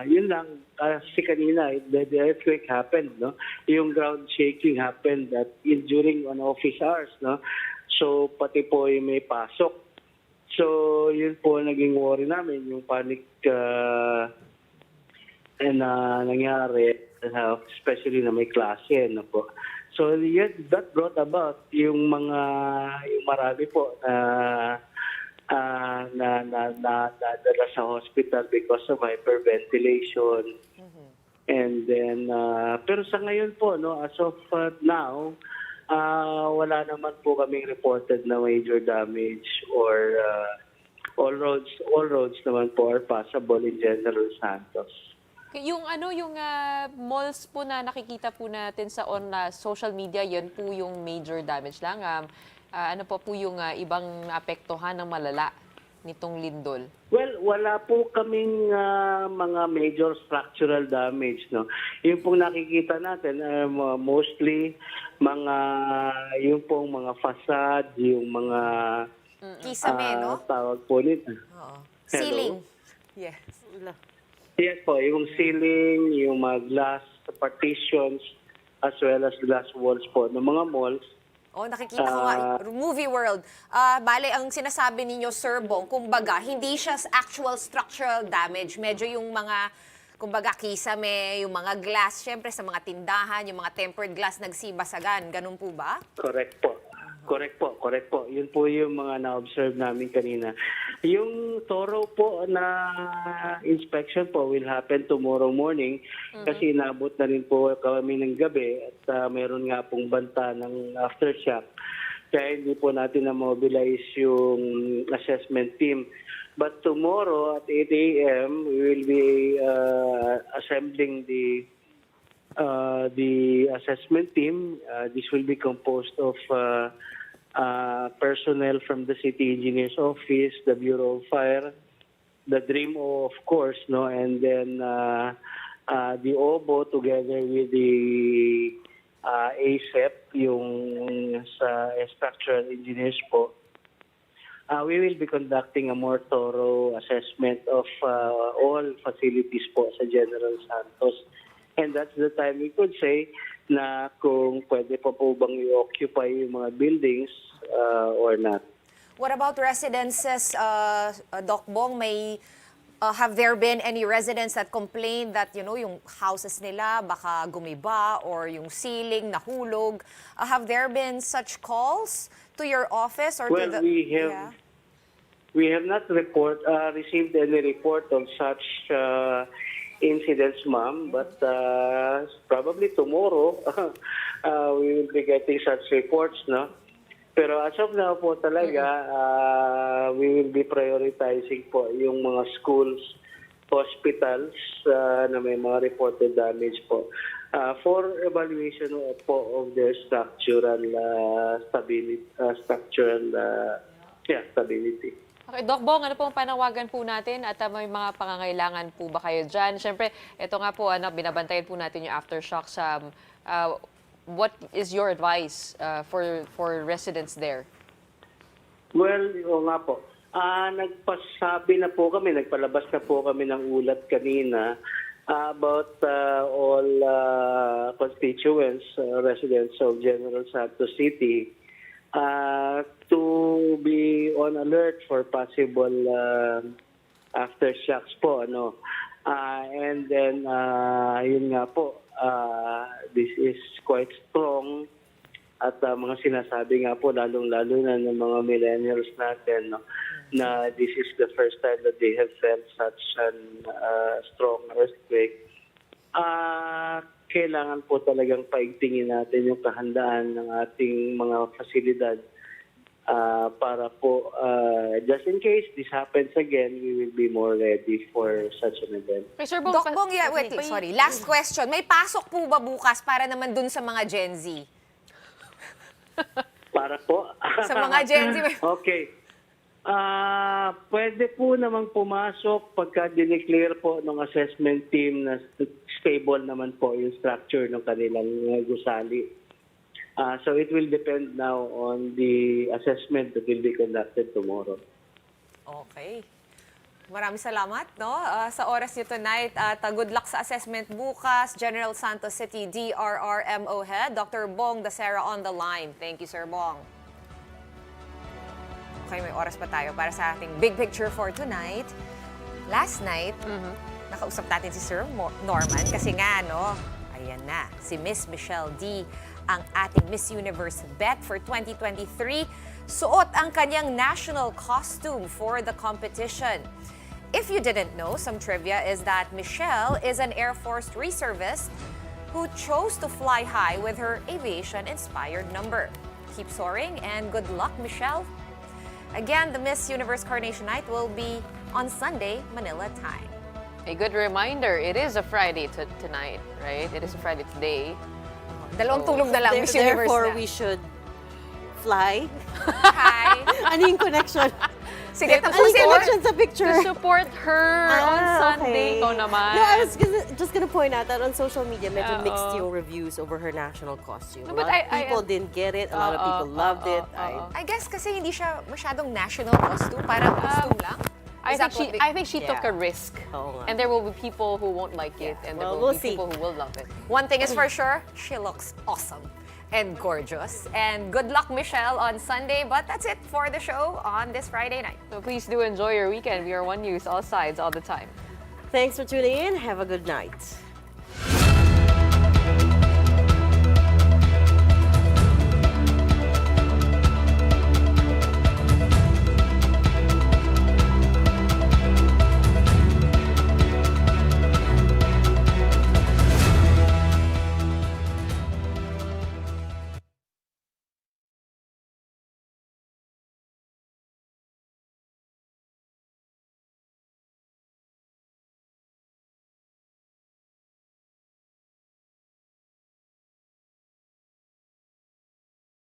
E: yun lang, kasi kanina, the earthquake happened, yung ground shaking happened during office hours. So, pati po yung may pasok. So, yun po naging worry namin, yung panic na nangyari, especially na may klase. Po. So, that brought about yung marami po nadala sa hospital because of hyperventilation. And then, pero sa ngayon po, as of now, wala naman po kaming reported na major damage or all roads naman po are passable in General Santos.
B: Yung malls po na nakikita po natin sa social media, yun po yung major damage lang. Ano po yung ibang naapektuhan ng malala nitong lindol?
E: Well, wala po kaming mga major structural damage. Yung pong nakikita natin, mostly yung pong mga facade, yung mga
C: Kisame, no?
E: tawag po nito.
C: Oo.
E: Hello?
C: Ceiling. Yes.
E: Yes po, yung ceiling, yung mga glass partitions, as well as glass walls po ng mga malls.
C: Oh, nakikita ko nga, movie world. Bale, ang sinasabi ninyo, Sir Bong, kumbaga, hindi siya actual structural damage. Medyo yung mga, kumbaga, kisame, yung mga glass, syempre sa mga tindahan, yung mga tempered glass nagsibasagan. Ganun po ba?
E: Correct po. Correct po. Yun po yung mga na-observe namin kanina. Yung thorough po na inspection po will happen tomorrow morning kasi inabot na rin po kami ng gabi at meron nga pong banta ng aftershock. Kaya hindi po natin na-mobilize yung assessment team. But tomorrow at 8 a.m. we will be assembling the assessment team. This will be composed of personnel from the City Engineer's Office, the Bureau of Fire, the DREAMO, of course, and then the OBO together with the ASEP, yung sa structural engineers po. We will be conducting a more thorough assessment of all facilities po sa General Santos. And that's the time we could say na kung pwede pa po bang i-occupy yung mga buildings or not.
C: What about residences, Doc Bong? Have there been any residents that complained that, yung houses nila baka gumiba or yung ceiling nahulog? Have there been such calls to your office or
E: Well,
C: to the...
E: we have not received any report of such incidents, ma'am, but probably tomorrow we will be getting such reports, no? Pero as of now po talaga, we will be prioritizing po yung mga schools, hospitals na may mga reported damage po for evaluation po of their structural stability.
B: Okay, Doc Bong, ano pong panawagan po natin at may mga pangangailangan po ba kayo dyan? Siyempre, ito nga po, binabantayan po natin yung aftershocks. What is your advice for residents there?
E: Well, oo nga po. Nagpasabi na po kami, nagpalabas na po kami ng ulat kanina about all constituents, residents of General Santos City to be on alert for possible aftershocks po. And then, yun nga po, this is quite strong. At mga sinasabi nga po, lalong-lalo na ng mga millennials natin, na this is the first time that they have felt such an strong earthquake. Kailangan po talagang paigtingin natin yung kahandaan ng ating mga fasilidad para po, just in case this happens again, we will be more ready for such an event.
B: Okay, Sir Bong,
C: Doc Bong, wait, sorry. Last question. May pasok po ba bukas para naman dun sa mga Gen Z?
E: Para po?
C: Sa mga Gen Z.
E: Okay. Pwede po namang pumasok pagka dineclare po ng assessment team na stable naman po yung structure ng kanilang gusali. So it will depend now on the assessment that will be conducted tomorrow.
C: Okay. Maraming salamat sa oras niyo tonight. At good luck sa assessment bukas. General Santos City DRRMO Head, Dr. Bong Dasera on the line. Thank you, Sir Bong. Okay, may oras pa tayo para sa ating big picture for tonight. Last night, nakausap natin si Sir Norman kasi nga, ayan na, si Miss Michelle D, ang ating Miss Universe bet for 2023. Suot ang kanyang national costume for the competition. If you didn't know, some trivia is that Michelle is an Air Force reservist who chose to fly high with her aviation-inspired number. Keep soaring and good luck, Michelle. Again, the Miss Universe Coronation Night will be on Sunday, Manila time.
B: a good reminder, it is a Friday tonight, right? It is a Friday today.
C: Dalawang tulog na lang, Miss Universe
A: Therefore,
C: na.
A: we should fly.
C: Hi.
A: Ano yung connection?
C: Sige,
A: Ano yung
C: tapusin.
A: connection sa picture?
B: To support her on Sunday.
A: okay.
B: Ikaw naman.
A: No, I was just gonna point out that on social media, medyo
B: Oo.
A: mixed yung reviews over her national costume.
B: No,
A: A
B: but
A: lot of
B: I-
A: people didn't get it. A lot of people loved it.
C: I guess kasi hindi siya masyadong national costume, parang costume lang.
B: I
C: Is
B: think
C: that what
B: I think she took
A: Yeah.
B: a risk.
A: Oo nga.
B: And there will be people who won't like it, and there
A: Well,
B: will
A: we'll
B: be
A: see.
B: people who will love it.
C: One thing is for sure, she looks awesome and gorgeous. And good luck, Michelle, on Sunday. But that's it for the show on this Friday night.
B: So please do enjoy your weekend. We are One News, all sides, all the time.
A: Thanks for tuning in. Have a good night.